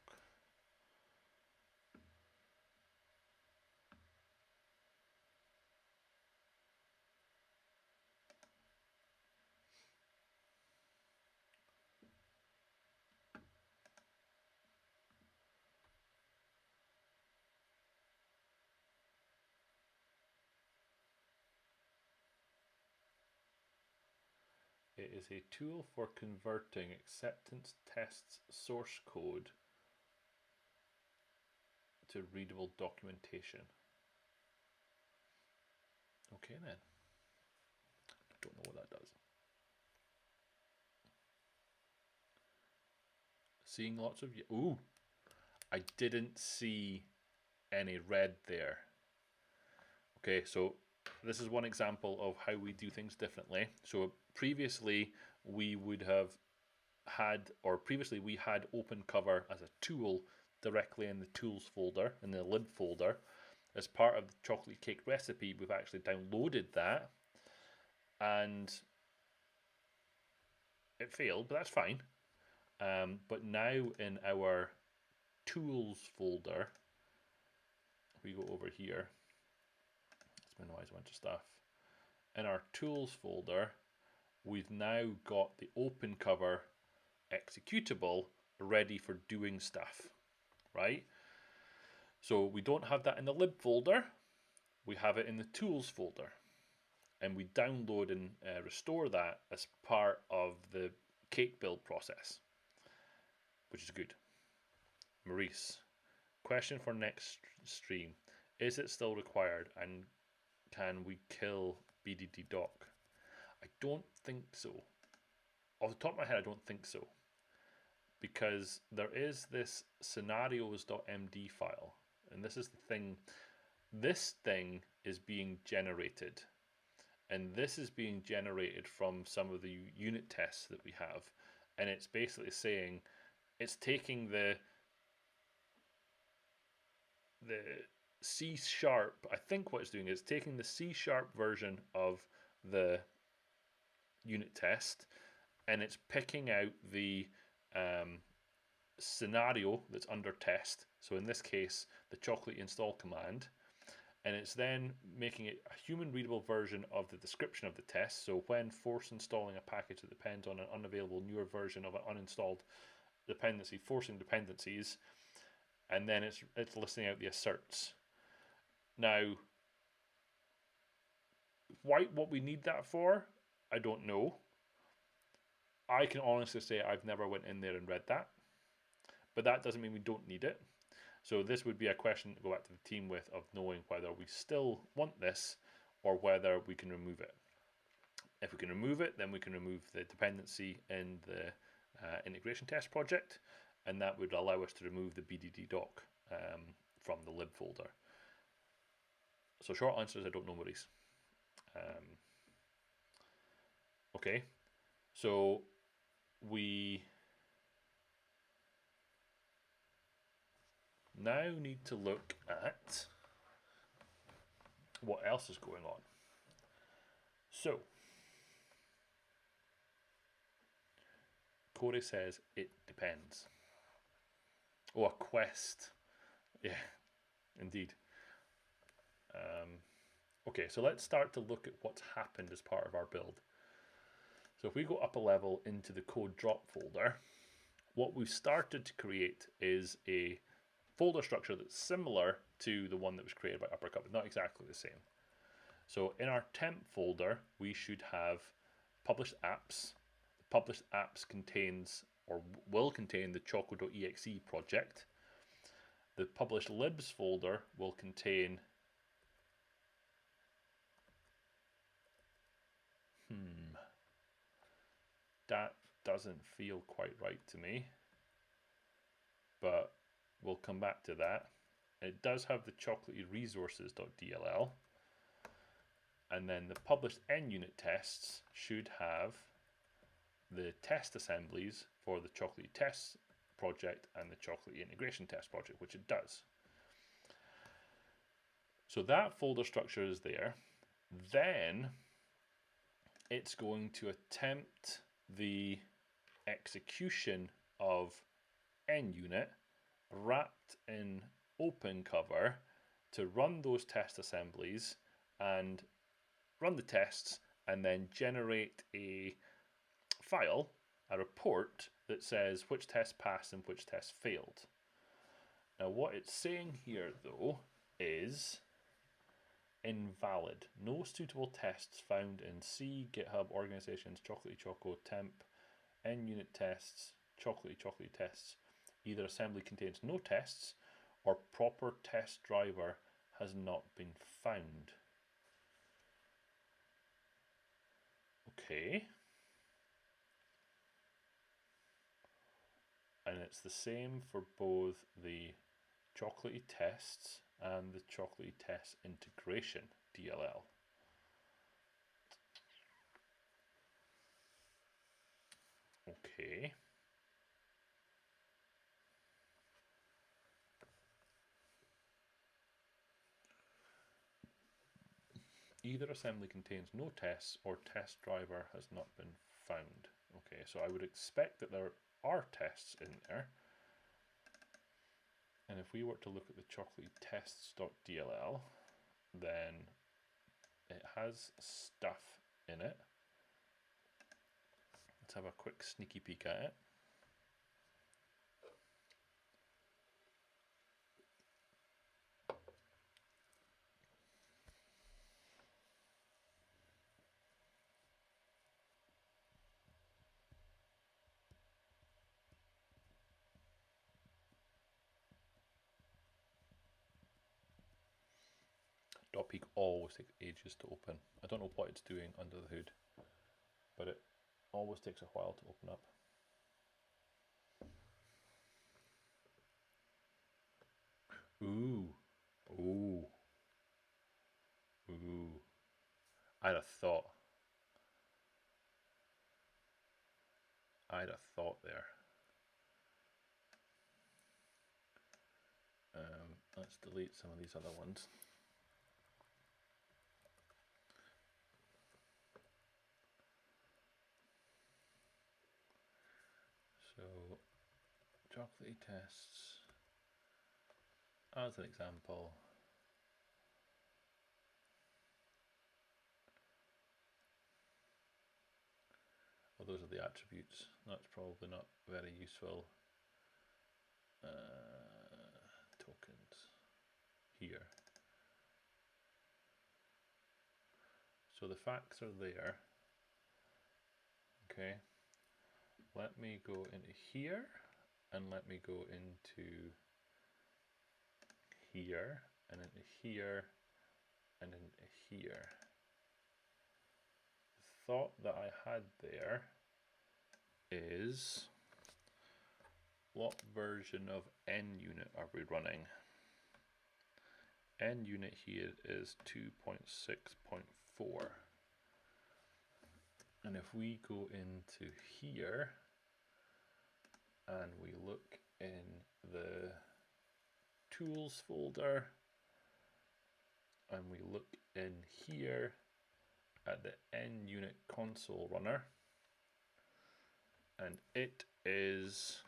It is a tool for converting acceptance tests source code to readable documentation. Okay then. Don't know what that does. Seeing lots of, ooh, I didn't see any red there. Okay, so this is one example of how we do things differently. So previously we would have had, or previously we had OpenCover as a tool directly in the tools folder, in the lib folder. As part of the Chocolatey.Cake.Recipe, we've actually downloaded that, and it failed, but that's fine. But now in our tools folder, we go over here. Let's minimize a bunch of stuff. In our tools folder, we've now got the OpenCover executable ready for doing stuff, right? So we don't have that in the lib folder, we have it in the tools folder. and we download and restore that as part of the cake build process, which is good. Maurice, question for next stream. Is it still required, and can we kill BDD doc? I don't think so. Off the top of my head, I don't think so. Because there is this scenarios.md file, and this is the thing. This thing is being generated, and this is being generated from some of the unit tests that we have, and it's basically saying it's taking the C#. I think what it's doing is taking the C# version of the unit test, and it's picking out the scenario that's under test. So in this case, the Chocolatey install command, and it's then making it a human readable version of the description of the test. So when force installing a package that depends on an unavailable newer version of an uninstalled dependency, forcing dependencies, and then it's listing out the asserts. Now, what we need that for, I don't know. I can honestly say I've never went in there and read that, but that doesn't mean we don't need it. So this would be a question to go back to the team with, of knowing whether we still want this or whether we can remove it. If we can remove it, then we can remove the dependency in the integration test project, and that would allow us to remove the BDD doc from the lib folder. So short answer is I don't know, Maurice. Okay, so we now need to look at what else is going on. So Corey says it depends. Oh, a quest. Yeah, indeed. Okay, so let's start to look at what's happened as part of our build. So if we go up a level into the code drop folder, what we've started to create is a folder structure that's similar to the one that was created by Uppercut, but not exactly the same. So in our temp folder, we should have published apps. The published apps contains, or will contain, the choco.exe project. The published libs folder will contain that doesn't feel quite right to me, but we'll come back to that. It does have the chocolatey resources.dll, and then the published end unit tests should have the test assemblies for the chocolatey tests project and the chocolatey integration test project, which it does. So that folder structure is there. Then it's going to attempt the execution of NUnit wrapped in OpenCover to run those test assemblies and run the tests, and then generate a file, a report that says which test passed and which test failed. Now what it's saying here though is invalid. No suitable tests found in C, GitHub, organizations, Chocolatey Choco, temp, NUnit tests, Chocolatey tests. Either assembly contains no tests or proper test driver has not been found. Okay. And it's the same for both the Chocolatey tests and the Chocolatey test integration DLL. Okay. Either assembly contains no tests or test driver has not been found. Okay, so I would expect that there are tests in there. And if we were to look at the chocolatey tests.dll, then it has stuff in it. Let's have a quick sneaky peek at it. .peak always takes ages to open. I don't know what it's doing under the hood, but it always takes a while to open up. Ooh, ooh, ooh. I'd have thought. There. Let's delete some of these other ones. So, Chocolatey tests as an example. Well, those are the attributes. That's probably not very useful. Tokens here. So the facts are there. Okay. Let me go into here and let me go into here and into here and into here. The thought that I had there is, what version of NUnit are we running? NUnit here is 2.6.4. And if we go into here and we look in the tools folder and we look in here at the NUnit console runner, and it is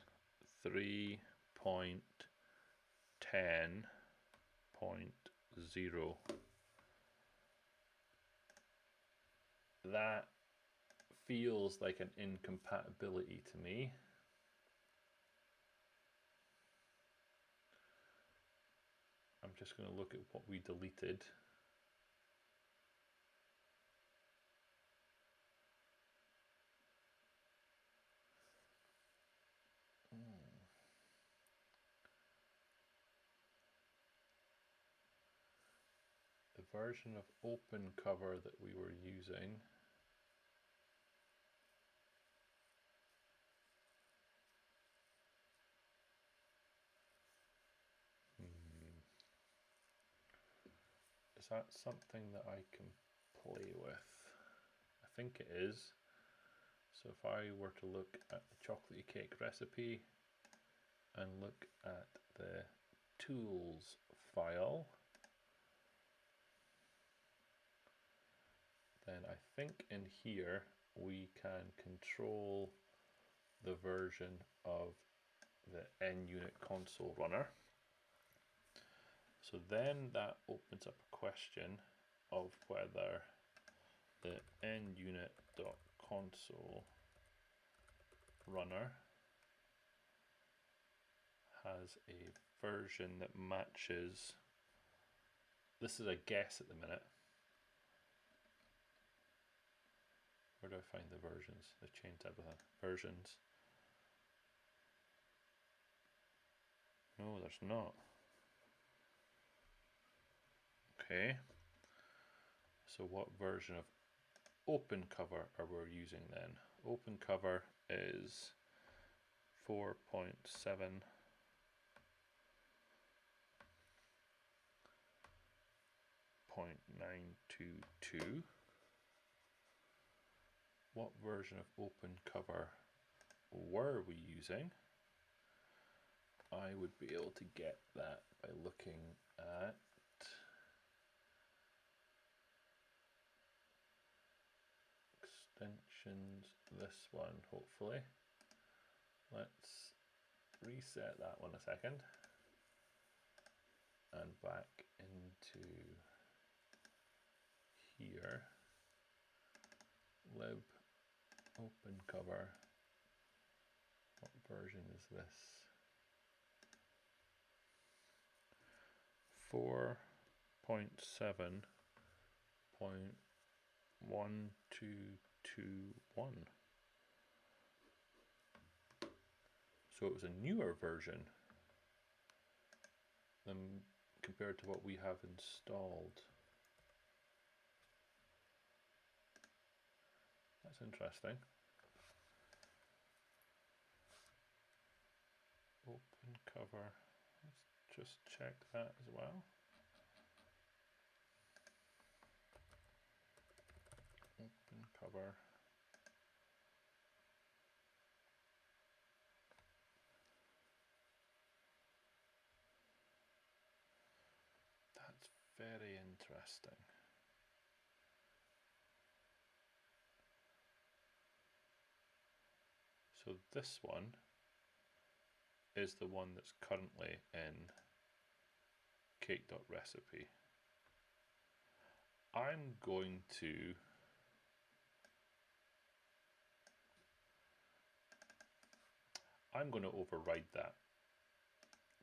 3.10.0. That feels like an incompatibility to me. I'm just going to look at what we deleted. The version of OpenCover that we were using is that something that I can play with? I think it is. So if I were to look at the Chocolatey.Cake.Recipe and look at the tools file, then I think in here we can control the version of the NUnit console runner. So then that opens up a question of whether the NUnit.console runner has a version that matches. This is a guess at the minute. Where do I find the versions? They've changed everything. Versions. No, there's not. Okay. So what version of OpenCover are we using then? OpenCover is 4.7.922. What version of OpenCover were we using? I would be able to get that by looking at extensions, this one hopefully. Let's reset that one a second and back into here. Lib OpenCover. What version is this? 4.7.1221. So it was a newer version than compared to what we have installed. That's interesting. Open cover. Let's just check that as well. Open cover. That's very interesting. So this one is the one that's currently in Cake.Recipe. I'm going to override that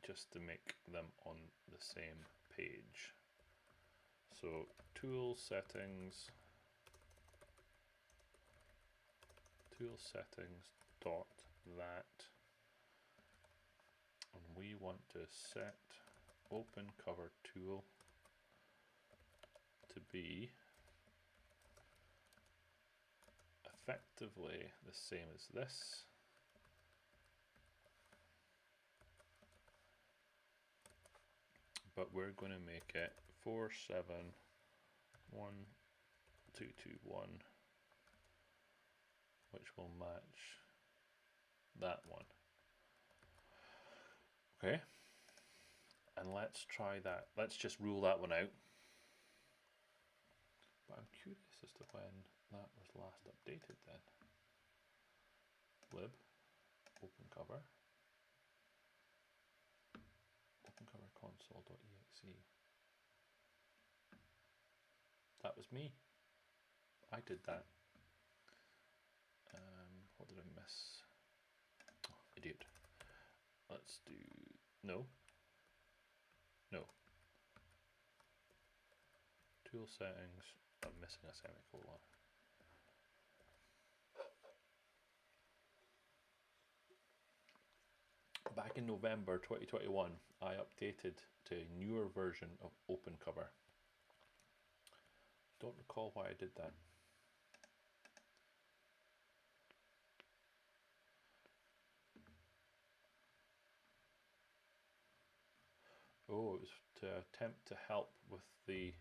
just to make them on the same page. So tool settings dot that, and we want to set open cover tool to be effectively the same as this. But we're going to make it 471221, which will match that one. Okay, and let's try that. Let's just rule that one out. But I'm curious as to when that was last updated then. Lib, open cover console.exe. That was me. I did that. What did I miss? Oh, idiot. Let's do no. Tool settings. I'm missing a semicolon. Back in November 2021, I updated to a newer version of OpenCover. Don't recall why I did that. Oh, it was to attempt to help with the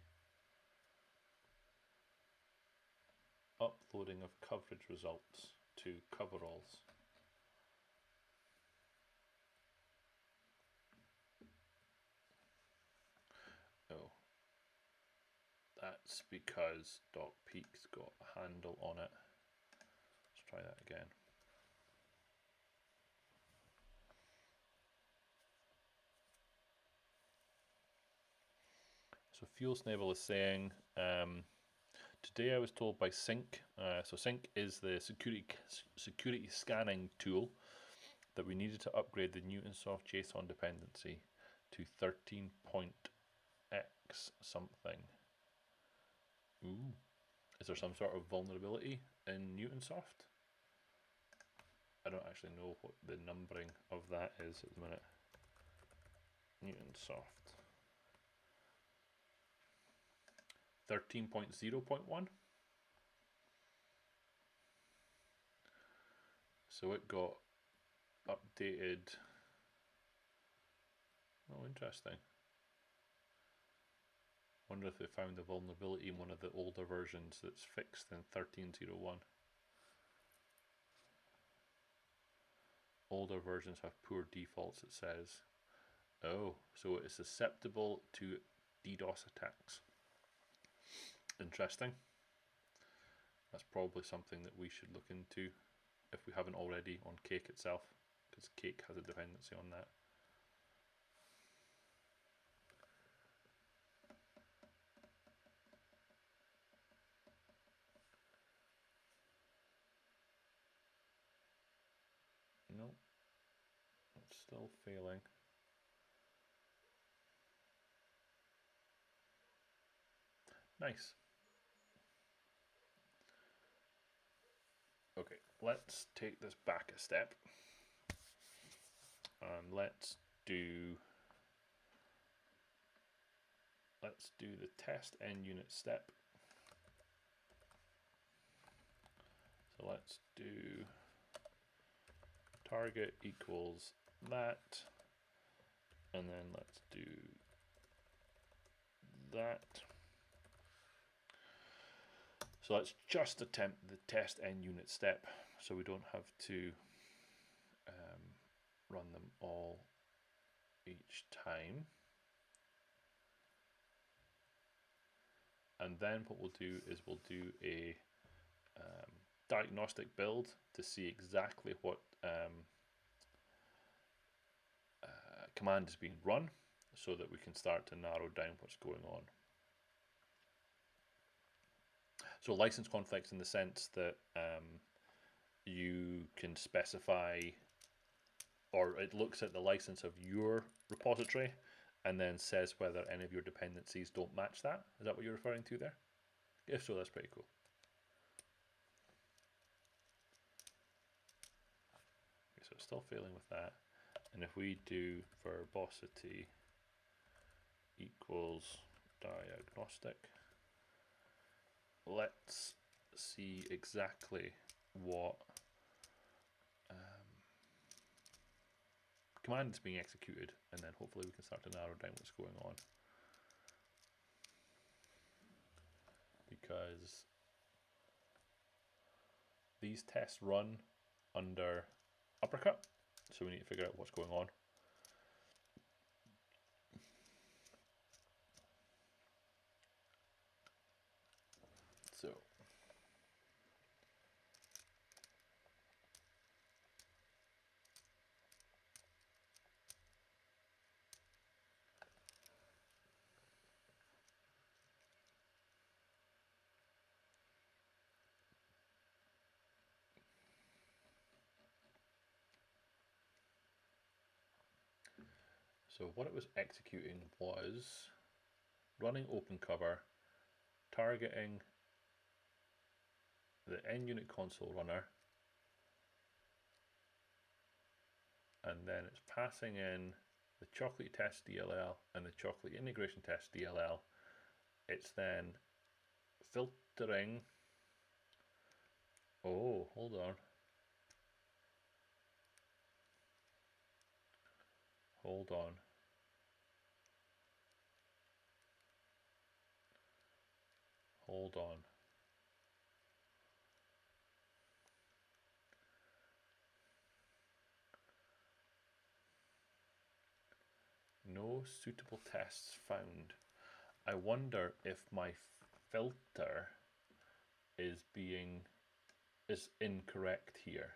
uploading of coverage results to coveralls. Oh, that's because .peak's got a handle on it. Let's try that again. So Fuel Snable is saying, today I was told by Sync, so Sync is the security scanning tool, that we needed to upgrade the Newtonsoft JSON dependency to 13.x something. Ooh, is there some sort of vulnerability in Newtonsoft? I don't actually know what the numbering of that is at the minute. Newtonsoft 13.0.1. So it got updated. Oh, interesting. Wonder if they found a vulnerability in one of the older versions that's fixed in 13.01. Older versions have poor defaults, it says. Oh, so it's susceptible to DDoS attacks. Interesting. That's probably something that we should look into if we haven't already on Cake itself, because Cake has a dependency on that. No, it's still failing. Nice. Okay, let's take this back a step. Let's do the test end unit step. let's do target equals that, and then let's do that. So let's just attempt the test end unit step, so we don't have to run them all each time. And then what we'll do is we'll do a diagnostic build to see exactly what command is being run, so that we can start to narrow down what's going on. So license conflicts in the sense that you can specify, or it looks at the license of your repository and then says whether any of your dependencies don't match that. Is that what you're referring to there? If so, that's pretty cool. Okay, so it's still failing with that. And if we do verbosity equals diagnostic, let's see exactly what command is being executed, and then hopefully we can start to narrow down what's going on. Because these tests run under uppercut, so we need to figure out what's going on. So what it was executing was running open cover, targeting the end unit console runner, and then it's passing in the Chocolatey test DLL and the Chocolatey integration test DLL. It's then filtering. Oh, hold on. Hold on. Hold on. No suitable tests found. I wonder if my filter is incorrect here.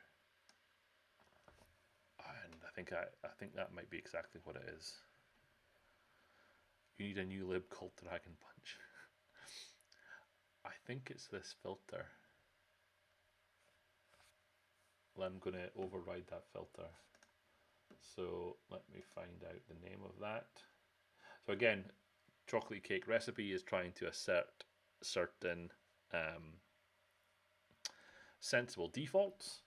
And I think that might be exactly what it is. You need a new lib called Dragon Punch. I think it's this filter. Well, I'm going to override that filter. So let me find out the name of that. So again, Chocolatey.Cake.Recipe is trying to assert certain sensible defaults,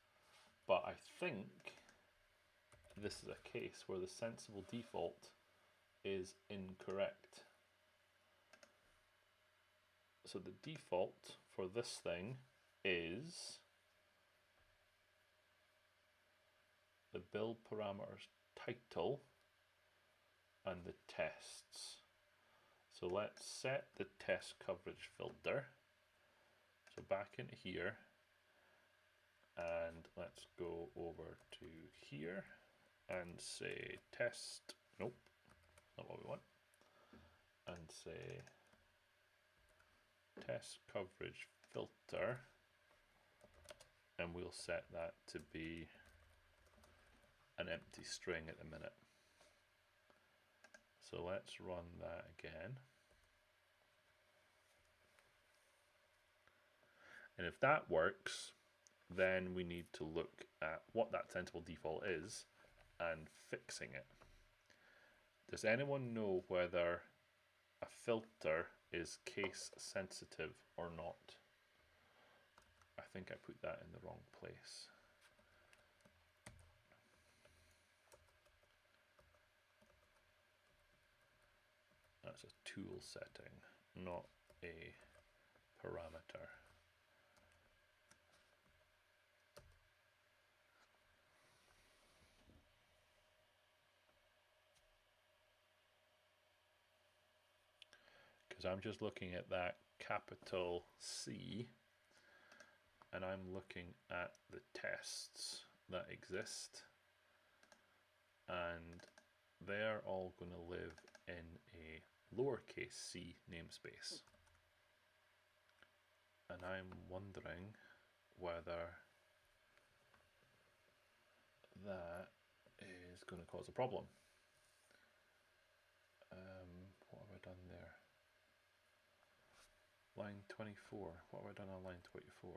but I think this is a case where the sensible default is incorrect. So the default for this thing is the build parameters title and the tests. So let's set the test coverage filter. So back into here, and let's go over to here and say test, nope, not what we want, and say test coverage filter, and we'll set that to be an empty string at the minute. So let's run that again. And if that works, then we need to look at what that sensible default is and fixing it. Does anyone know whether a filter is case sensitive or not? I think I put that in the wrong place. That's a tool setting, not a parameter. is I'm just looking at that capital C, and I'm looking at the tests that exist, and they're all going to live in a lowercase c namespace. And I'm wondering whether that is going to cause a problem. What have I done there? Line 24. What have I done on line 24?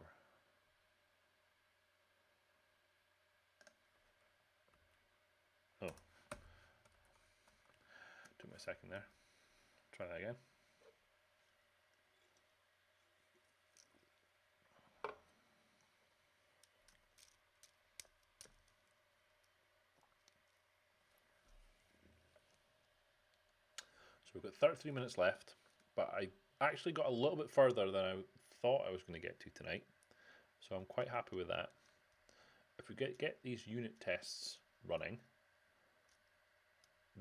Oh. Took me a second there. Try that again. So we've got 33 minutes left, but I actually got a little bit further than I thought I was going to get to tonight. So I'm quite happy with that. If we get these unit tests running,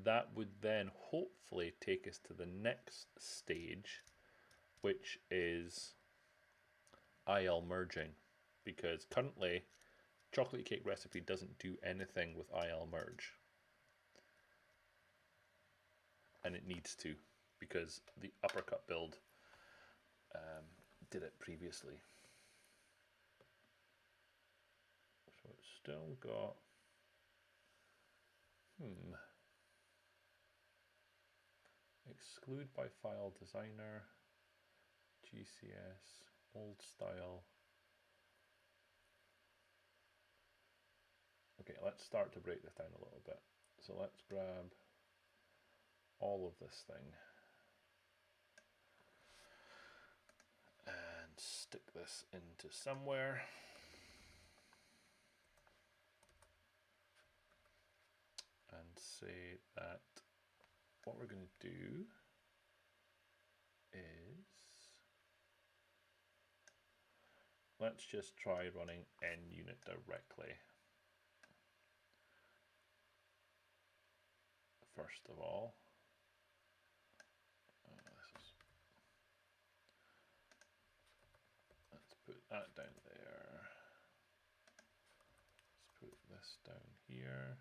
that would then hopefully take us to the next stage, which is ILMerge'ing, because currently Chocolatey.Cake.Recipe doesn't do anything with ILMerge, and it needs to, because the uppercut build did it previously. So it's still got exclude by file designer, GCS, old style. Okay, let's start to break this down a little bit. So let's grab all of this thing and stick this into somewhere. And say that what we're going to do is, let's just try running NUnit directly. First of all, let's put that down there. Let's put this down here.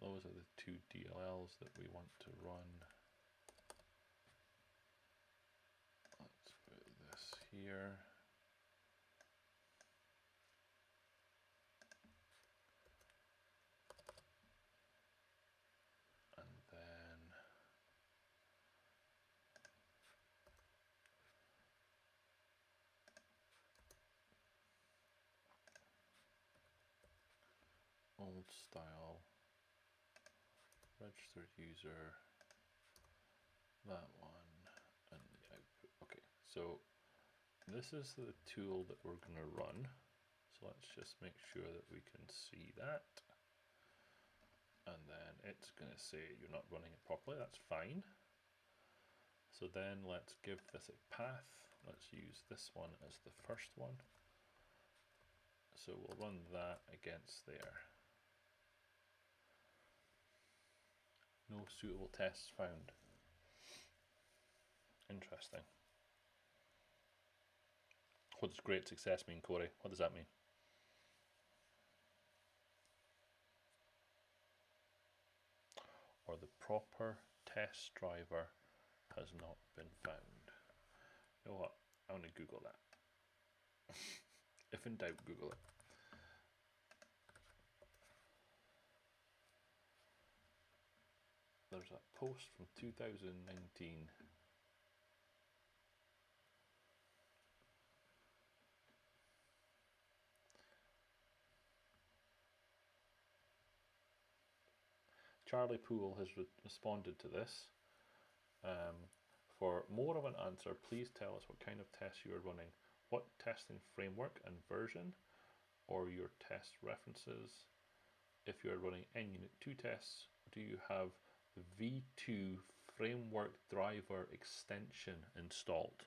Those are the two DLLs that we want to run. Let's put this here. And then old style, registered user, that one, and the output. Okay, so this is the tool that we're going to run. So let's just make sure that we can see that. And then it's going to say you're not running it properly. That's fine. So then let's give this a path. Let's use this one as the first one. So we'll run that against there. No suitable tests found. Interesting. What does great success mean, Corey? What does that mean? Or the proper test driver has not been found. You know what? I'm going to Google that. If in doubt, Google it. There's a post from 2019. Charlie Poole has responded to this. For more of an answer, please tell us what kind of tests you are running, what testing framework and version, or your test references. If you are running NUnit 2 tests, do you have the V2 framework driver extension installed?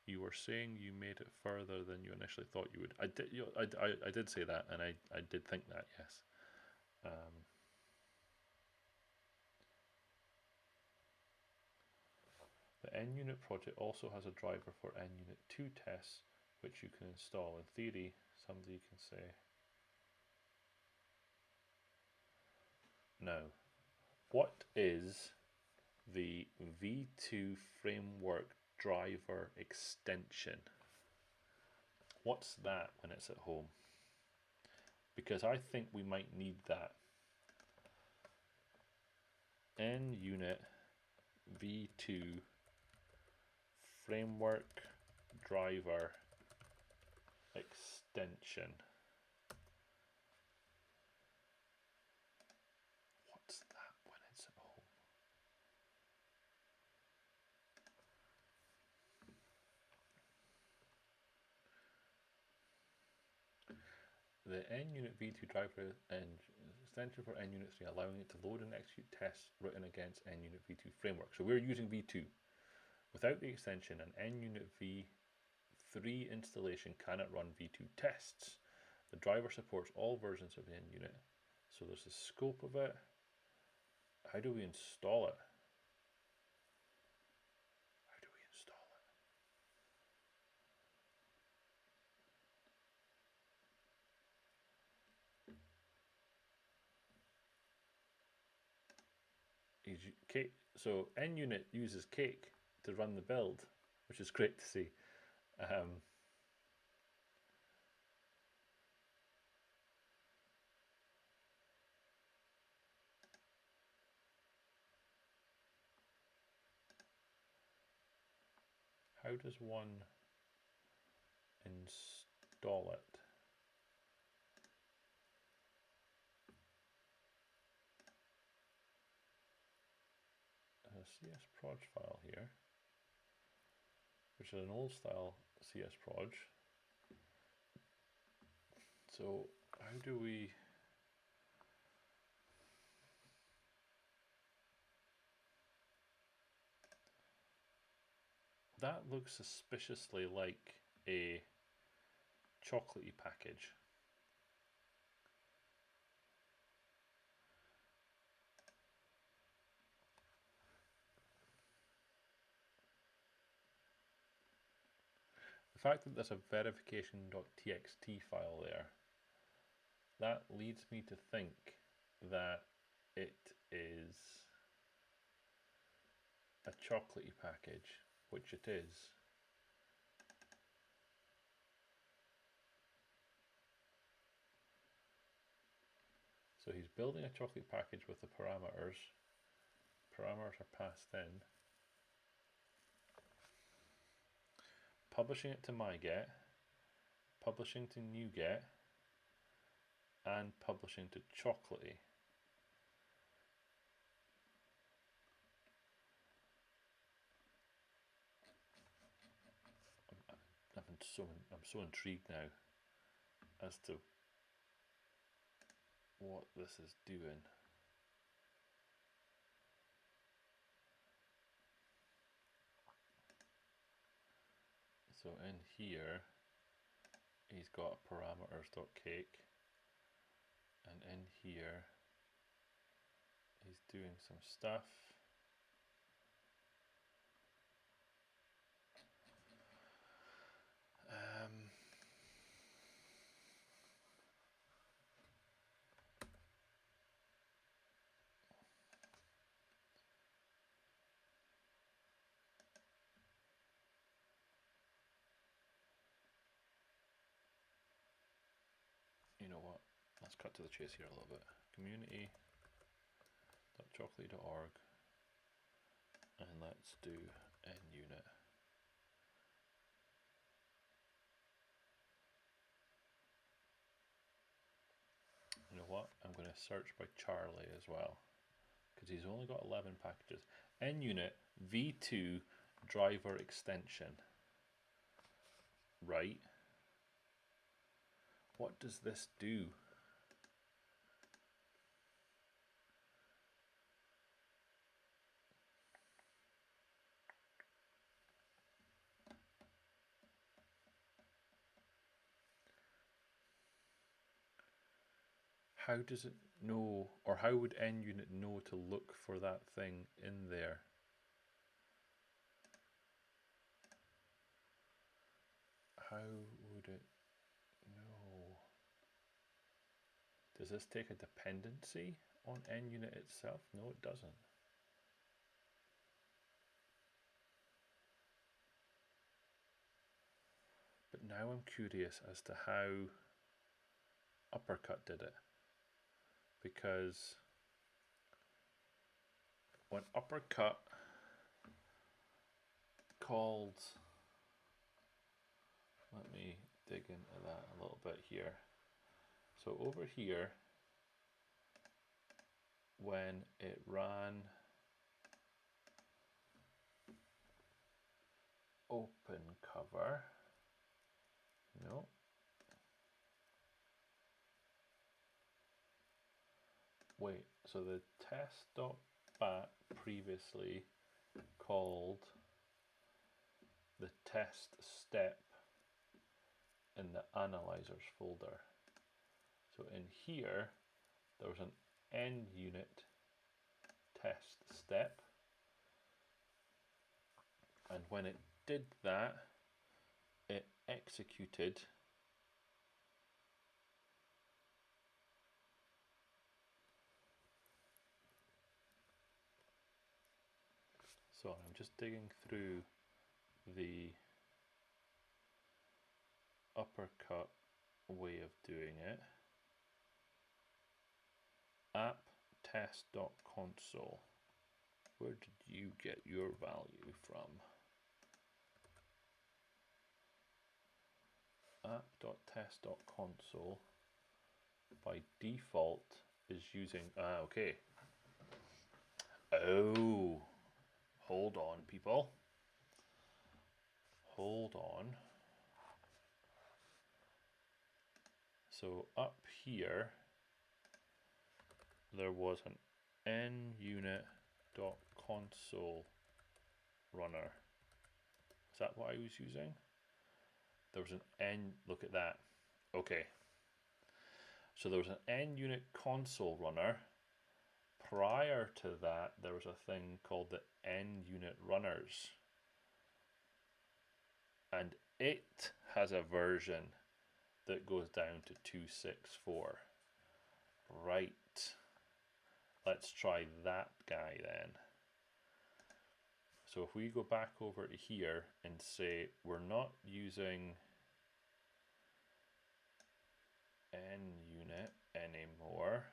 You were saying you made it further than you initially thought you would. I did say that, and I did think that, yes. The NUnit project also has a driver for NUnit 2 tests, which you can install. In theory, somebody can say, now, what is the V2 framework driver extension? What's that when it's at home? Because I think we might need that. NUnit V2 framework driver extension. What's that when it's at home? The NUnit V2 driver and extension for NUnit 3, allowing it to load and execute tests written against NUnit V2 framework. So we're using V2. Without the extension, an NUnit V3 installation cannot run V2 tests. The driver supports all versions of NUnit. So there's the scope of it. How do we install it? How do we install it? So NUnit uses Cake to run the build, which is great to see. How does one install it? A csproj file here, which is an old style csproj. So how do we... That looks suspiciously like a Chocolatey package. The fact that there's a verification.txt file there, that leads me to think that it is a Chocolatey package, which it is. So he's building a Chocolatey package with the parameters. Parameters are passed in. Publishing it to myget, publishing to NuGet, and publishing to Chocolatey. I'm so intrigued now as to what this is doing. So in here, he's got parameters.cake, and in here, he's doing some stuff. You know what? Let's cut to the chase here a little bit. Community.chocolatey.org, and let's do NUnit. You know what? I'm going to search by Charlie as well, because he's only got 11 packages. NUnit V2 driver extension. Right. What does this do? how does it know, or how would NUnit know to look for that thing in there? How would it know? Does this take a dependency on NUnit itself? No, it doesn't. But now I'm curious as to how Uppercut did it. Because when Uppercut called, let me dig into that a little bit here. So over here, when it ran open cover, no, wait, so the test.bat previously called the test step in the analyzers folder. So in here, there was an NUnit test step, and when it did that, it executed so I'm just digging through the Uppercut way of doing it. App test.console. Where did you get your value from? App.test.console by default is using, okay. Oh, hold on, people. Hold on. So up here, there was an NUnit.console runner. Is that what I was using? There was an N, look at that. Okay. So there was an NUnit console runner. Prior to that, there was a thing called the NUnit runners. And it has a version that goes down to 264. Right. Let's try that guy then. So if we go back over to here and say we're not using NUnit anymore,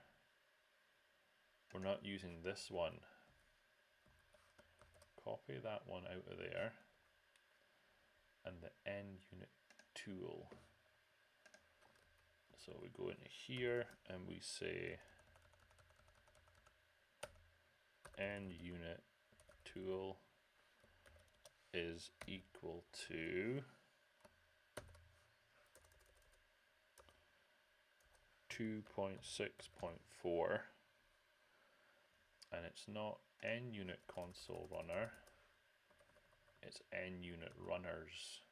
we're not using this one. Copy that one out of there and the NUnit tool. So we go into here and we say NUnit tool is equal to 2.6.4, and it's not NUnit console runner, it's NUnit runners.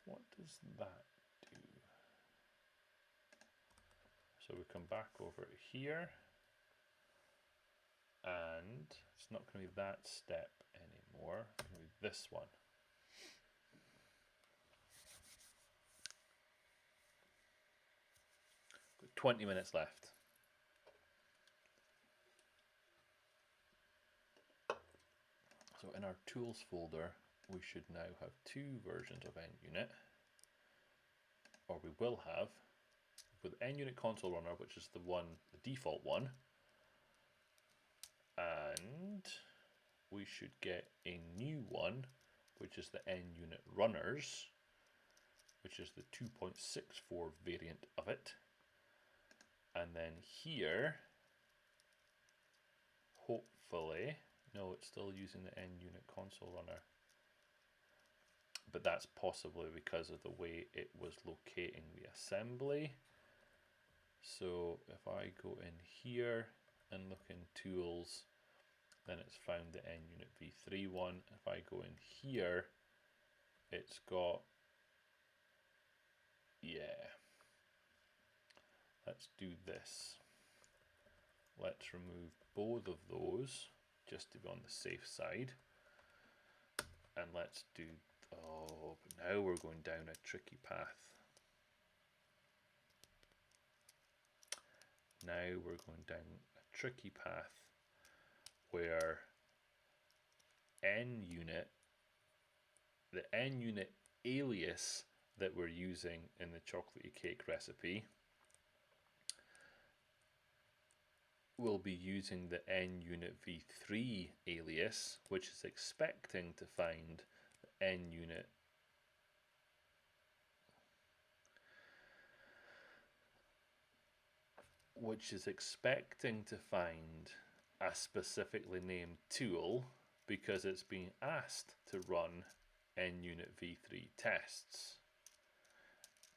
What does that do? So we come back over here, and it's not going to be that step anymore, it's going to be this one. Got 20 minutes left. So in our tools folder, we should now have two versions of NUnit, or we will have, with NUnit console runner, which is the default one, and we should get a new one, which is the NUnit runners, which is the 2.64 variant of it. And then here, hopefully, no, it's still using the NUnit console runner. But that's possibly because of the way it was locating the assembly. So if I go in here and look in tools, then it's found the NUnit v3 one. If I go in here, it's got, yeah. let's do this. Let's remove both of those just to be on the safe side. And let's do, oh, but now we're going down a tricky path. Now we're going down a tricky path where NUnit, the NUnit alias that we're using in the Chocolatey.Cake recipe, we'll be using the NUnit v3 alias, which is expecting to find NUnit a specifically named tool because it's being asked to run NUnit v3 tests.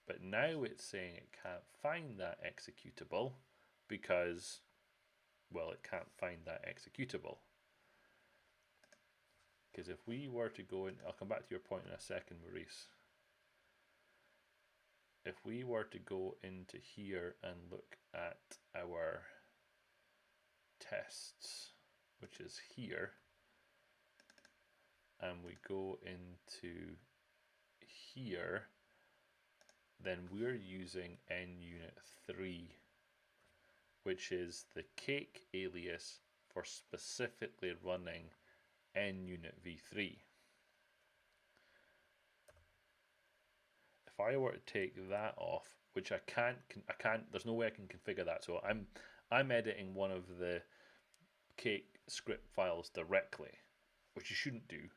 But now it's saying it can't find that executable because, well, it can't find that executable. Because if we were to go in, I'll come back to your point in a second, Maurice. If we were to go into here and look at our tests, which is here, and we go into here, then we're using NUnit 3, which is the cake alias for specifically running NUnit v3. If I were to take that off, which I can't, there's no way I can configure that. So I'm editing one of the cake script files directly, which you shouldn't do.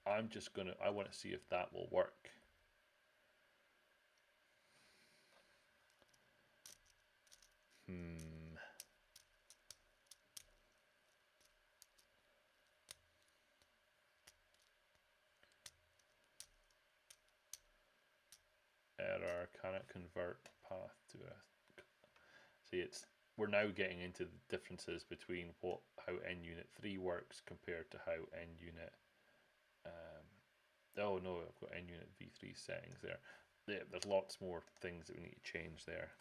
I'm just gonna, I want to see if that will work. Error, cannot convert path to a. See, we're now getting into the differences between how NUnit 3 works compared to how NUnit. Oh no, I've got NUnit v3 settings there. There's lots more things that we need to change there.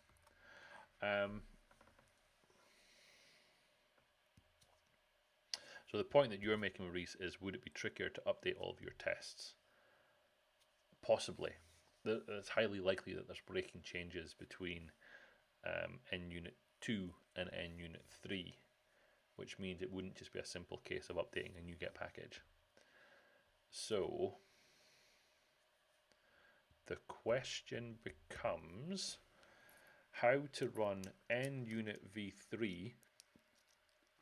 So the point that you're making, Maurice, is would it be trickier to update all of your tests? Possibly. It's highly likely that there's breaking changes between NUnit 2 and NUnit 3, which means it wouldn't just be a simple case of updating a NuGet package. So the question becomes how to run NUnit v3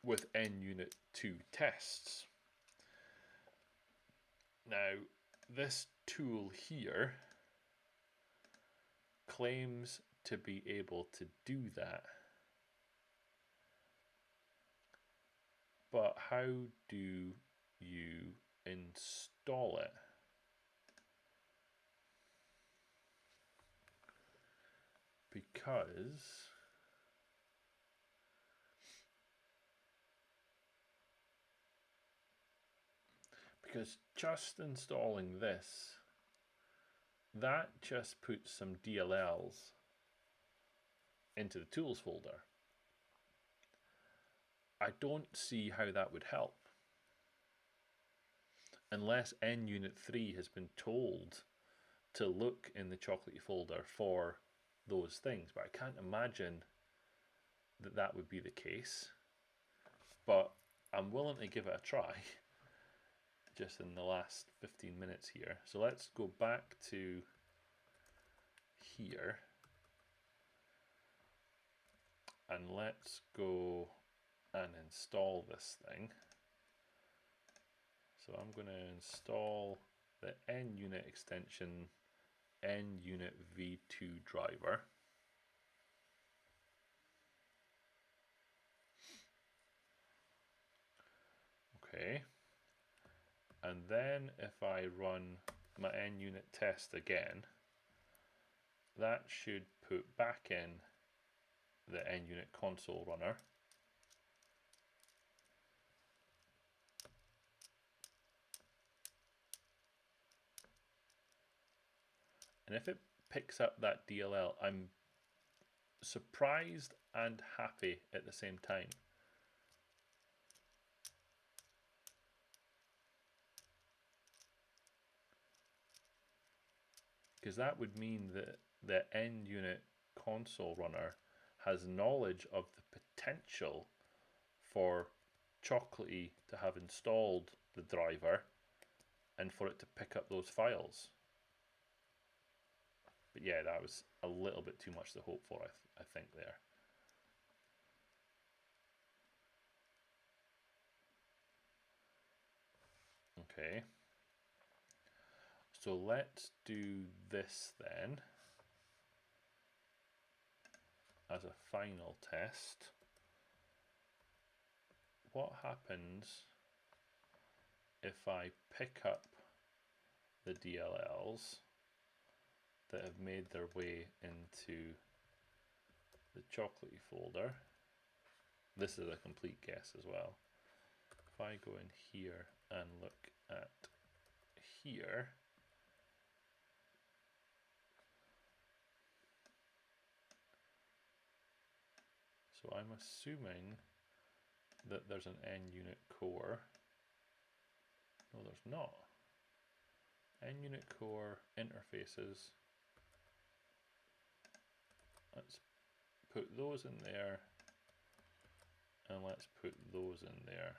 with NUnit 2 tests. Now, this tool here claims to be able to do that, but how do you install it? Because just installing this, that just puts some DLLs into the tools folder. I don't see how that would help unless NUnit 3 has been told to look in the Chocolatey folder for those things, but I can't imagine that that would be the case. But I'm willing to give it a try just in the last 15 minutes here. So let's go back to here and let's go and install this thing. So I'm going to install the NUnit extension NUnit v2 driver. Okay. And then if I run my NUnit test again, that should put back in the NUnit console runner. And if it picks up that DLL. I'm surprised and happy at the same time. Because that would mean that the end unit console runner has knowledge of the potential for Chocolatey to have installed the driver and for it to pick up those files. But yeah, that was a little bit too much to hope for, I think, there. Okay. So let's do this then as a final test. What happens if I pick up the DLLs that have made their way into the Chocolatey folder? This is a complete guess as well. If I go in here and look at here, so I'm assuming that there's an N unit core. No, there's not. N unit core interfaces. Let's put those in there, and let's put those in there,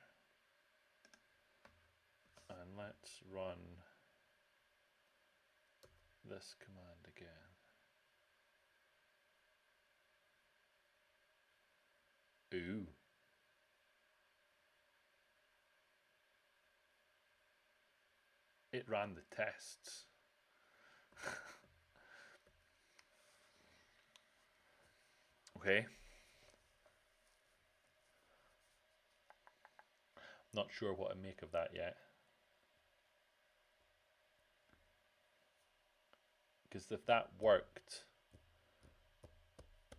and let's run this command again. Ooh. It ran the tests. Okay. Not sure what I make of that yet. Because if that worked,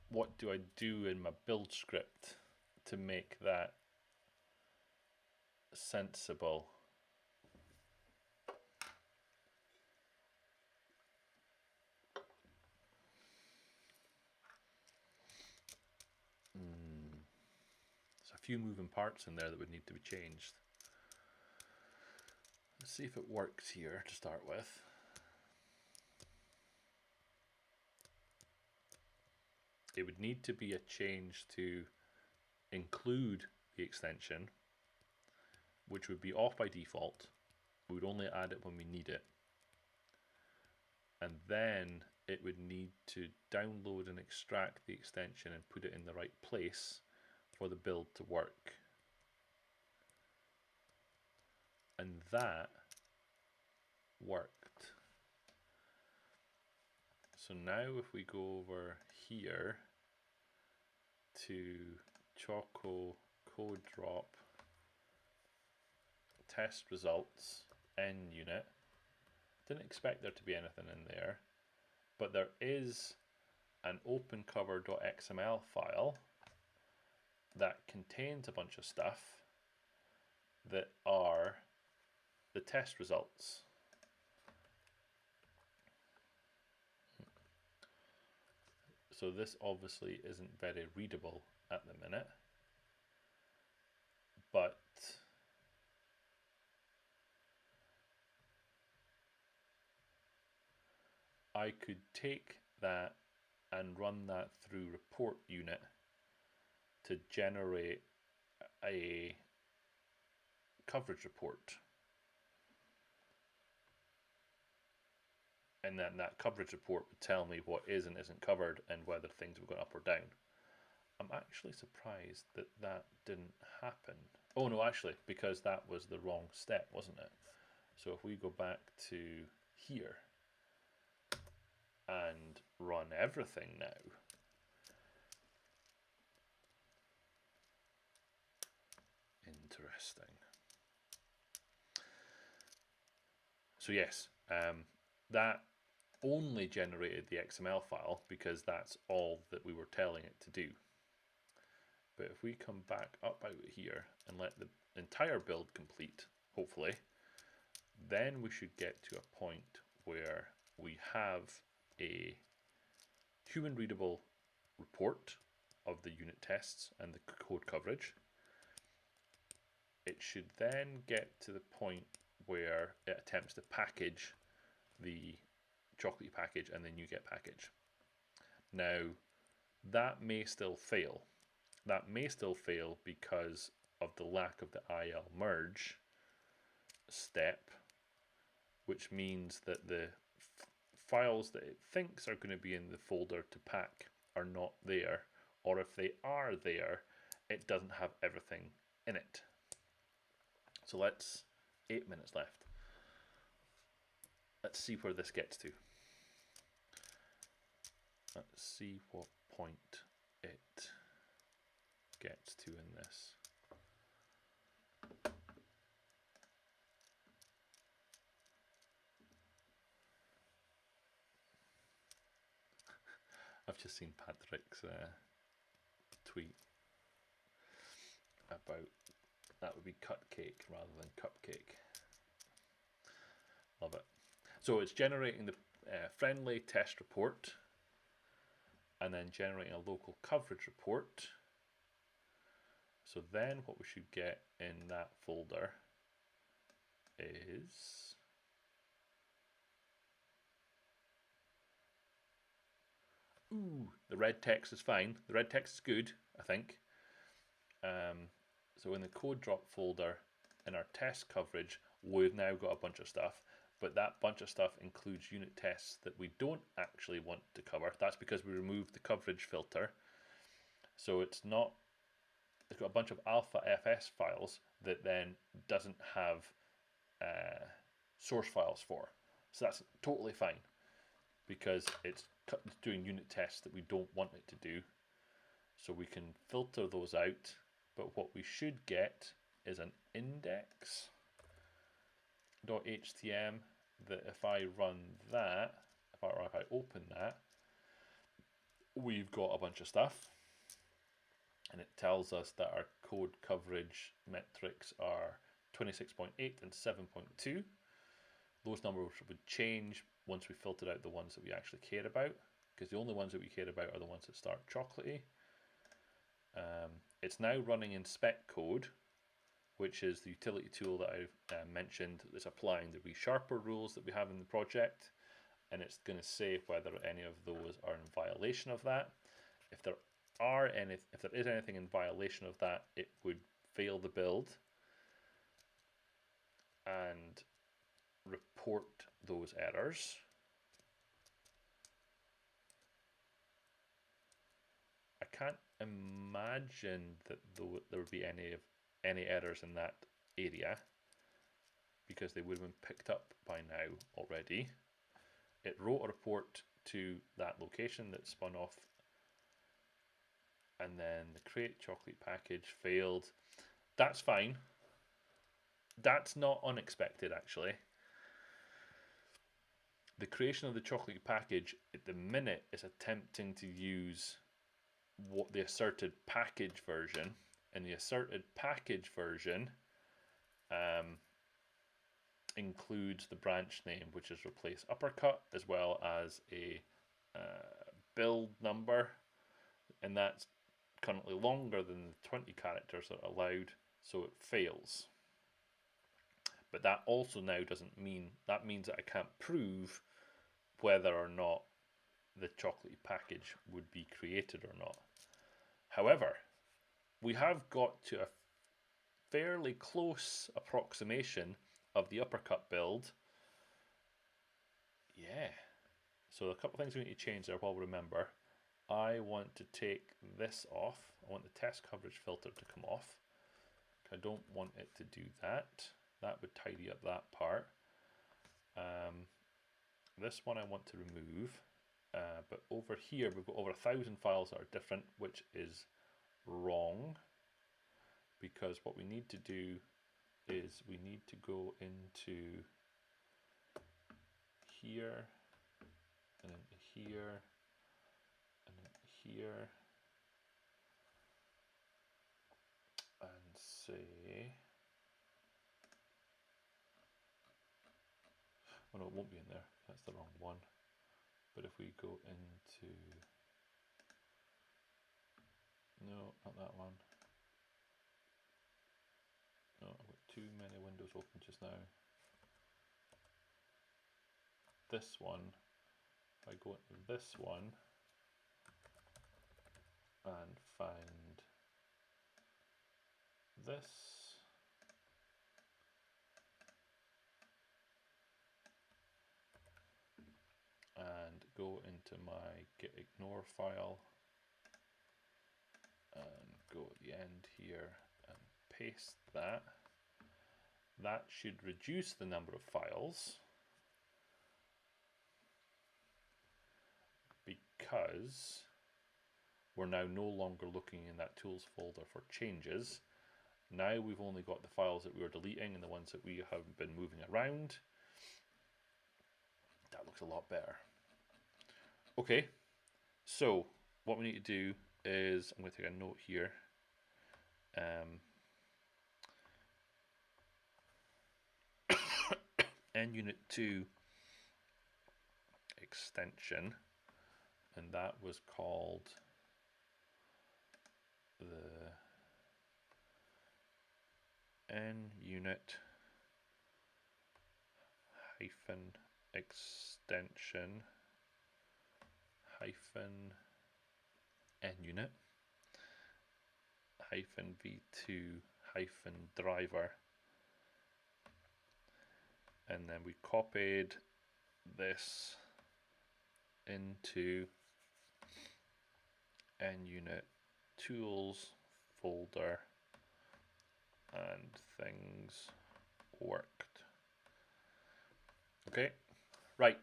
what do I do in my build script to make that sensible? There's a few moving parts in there that would need to be changed. Let's see if it works here to start with. It would need to be a change to include the extension, which would be off by default. We would only add it when we need it. And then it would need to download and extract the extension and put it in the right place for the build to work. And that worked. So now if we go over here to Choco code drop test results N unit, didn't expect there to be anything in there, but there is an opencover.xml file that contains a bunch of stuff that are the test results. So this obviously isn't very readable at the minute, but I could take that and run that through report unit to generate a coverage report. And then that coverage report would tell me what is and isn't covered and whether things have gone up or down. I'm actually surprised that that didn't happen. Oh no, actually, because that was the wrong step, wasn't it? So if we go back to here and run everything now, interesting. So yes, that only generated the XML file because that's all that we were telling it to do. But if we come back up out here and let the entire build complete, hopefully, then we should get to a point where we have a human readable report of the unit tests and the code coverage. It should then get to the point where it attempts to package the Chocolatey package and the NuGet package. Now, that may still fail. That may still fail because of the lack of the ILMerge step, which means that the files that it thinks are going to be in the folder to pack are not there, or if they are there, it doesn't have everything in it. So let's, 8 minutes left. Let's see where this gets to. Let's see what point it gets to in this. I've just seen Patrick's tweet about that would be cut cake rather than cupcake. Love it. So it's generating the friendly test report and then generating a local coverage report. So then what we should get in that folder is the red text is fine. The red text is good, I think. So in the code drop folder, in our test coverage, we've now got a bunch of stuff, but that bunch of stuff includes unit tests that we don't actually want to cover. That's because we removed the coverage filter. So it's got a bunch of alpha FS files that then doesn't have source files for. So that's totally fine because it's doing unit tests that we don't want it to do. So we can filter those out, but what we should get is an index.htm that if I run that, if I open that, we've got a bunch of stuff. And it tells us that our code coverage metrics are 26.8 and 7.2. Those numbers would change once we filtered out the ones that we actually care about, because the only ones that we care about are the ones that start Chocolatey. It's now running in spec code, which is the utility tool that I've mentioned that's applying the resharper rules that we have in the project, and it's going to say whether any of those are in violation of that. If there is anything in violation of that, it would fail the build and report those errors. I can't imagine that there would be any errors in that area because they would have been picked up by now already. It wrote a report to that location that spun off, and then the create chocolate package failed. That's fine. That's not unexpected, actually. The creation of the chocolate package at the minute is attempting to use what the asserted package version, and the asserted package version includes the branch name, which is replace uppercut, as well as a build number, and that's currently longer than the 20 characters that are allowed, so it fails. But that also now doesn't mean, that means that I can't prove whether or not the chocolatey package would be created or not. However, we have got to a fairly close approximation of the uppercut build. Yeah. So a couple of things we need to change there while we remember. I want to take this off. I want the test coverage filter to come off. I don't want it to do that. That would tidy up that part. This one I want to remove. But over here we've got over 1,000 files that are different, which is wrong, because what we need to do is we need to go into here and then here and then here and say, oh no, it won't be in there, that's the wrong one. But if we go into, no, not that one. No, I've got too many windows open just now. This one, if I go into this one and find this, and go into my gitignore file and go at the end here and paste that. That should reduce the number of files because we're now no longer looking in that tools folder for changes. Now we've only got the files that we were deleting and the ones that we have been moving around. That looks a lot better. Okay, so what we need to do is, I'm going to take a note here. NUnit2 extension, and that was called the NUnit hyphen extension hyphen NUnit hyphen v2 hyphen driver, and then we copied this into NUnit tools folder and things worked. Okay, right.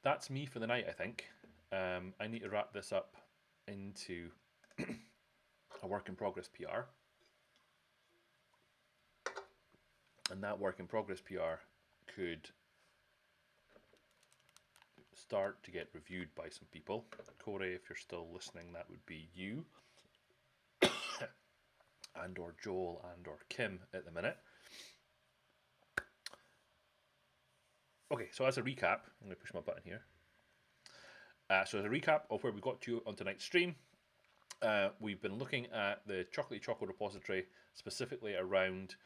That's me for the night, I think. I need to wrap this up into a work in progress PR. And that work in progress PR could start to get reviewed by some people. Corey, if you're still listening, that would be you. And or Joel and or Kim at the minute. Okay, so as a recap, I'm going to push my button here. So as a recap of where we got to on tonight's stream, we've been looking at the Chocolatey Choco repository, specifically around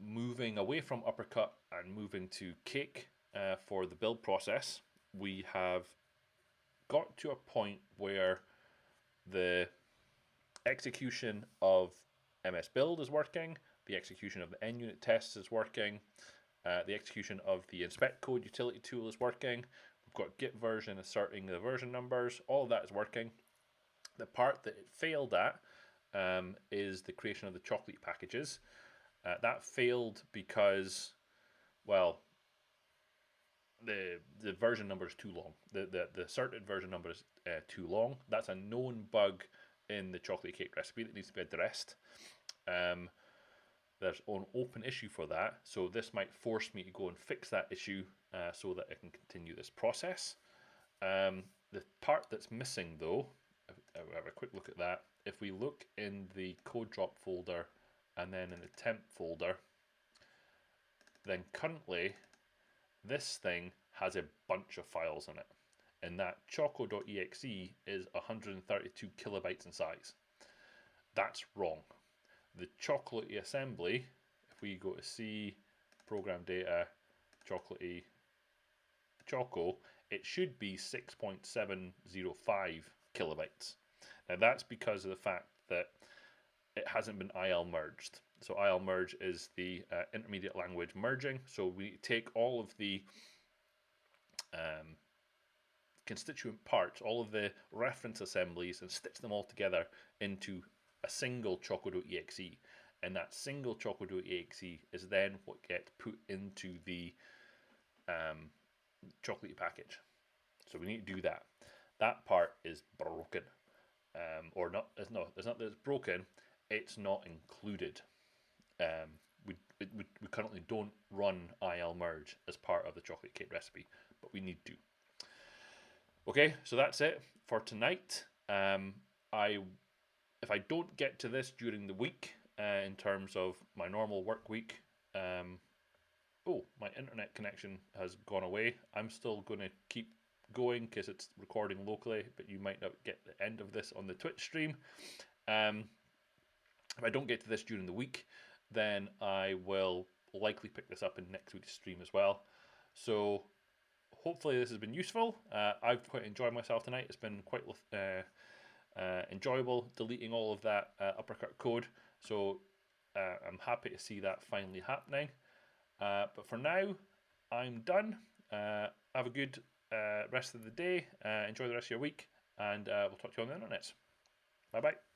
moving away from uppercut and moving to cake for the build process. We have got to a point where the execution of MS Build is working, the execution of the NUnit tests is working, the execution of the inspect code utility tool is working. We've got GitVersion asserting the version numbers. All of that is working. The part that it failed at is the creation of the Chocolatey packages. That failed because, well, the version number is too long. The asserted version number is too long. That's a known bug in the Chocolatey.Cake.Recipe that needs to be addressed. There's an open issue for that, so this might force me to go and fix that issue so that I can continue this process. The part that's missing, though, I'll have a quick look at that. If we look in the code drop folder and then in the temp folder, then currently this thing has a bunch of files in it, and that choco.exe is 132 kilobytes in size. That's wrong. The Chocolatey assembly, if we go to C, program data, Chocolatey, Choco, it should be 6.705 kilobytes. Now that's because of the fact that it hasn't been ILMerged. So ILMerge is the intermediate language merging. So we take all of the constituent parts, all of the reference assemblies, and stitch them all together into a single choco.exe, and that single choco.exe is then what gets put into the Chocolatey package. So we need to do that. That part is broken, or not? It's not that it's broken. It's not included. We currently don't run ILMerge as part of the Chocolatey.Cake.Recipe, but we need to. Okay, so that's it for tonight. If I don't get to this during the week, in terms of my normal work week, Oh, my internet connection has gone away. I'm still going to keep going because it's recording locally, but you might not get the end of this on the Twitch stream. If I don't get to this during the week, then I will likely pick this up in next week's stream as well. So hopefully this has been useful. I've quite enjoyed myself tonight. It's been quite enjoyable deleting all of that uppercut code. So I'm happy to see that finally happening. But for now, I'm done. Have a good rest of the day. Enjoy the rest of your week, and we'll talk to you on the internet. Bye bye.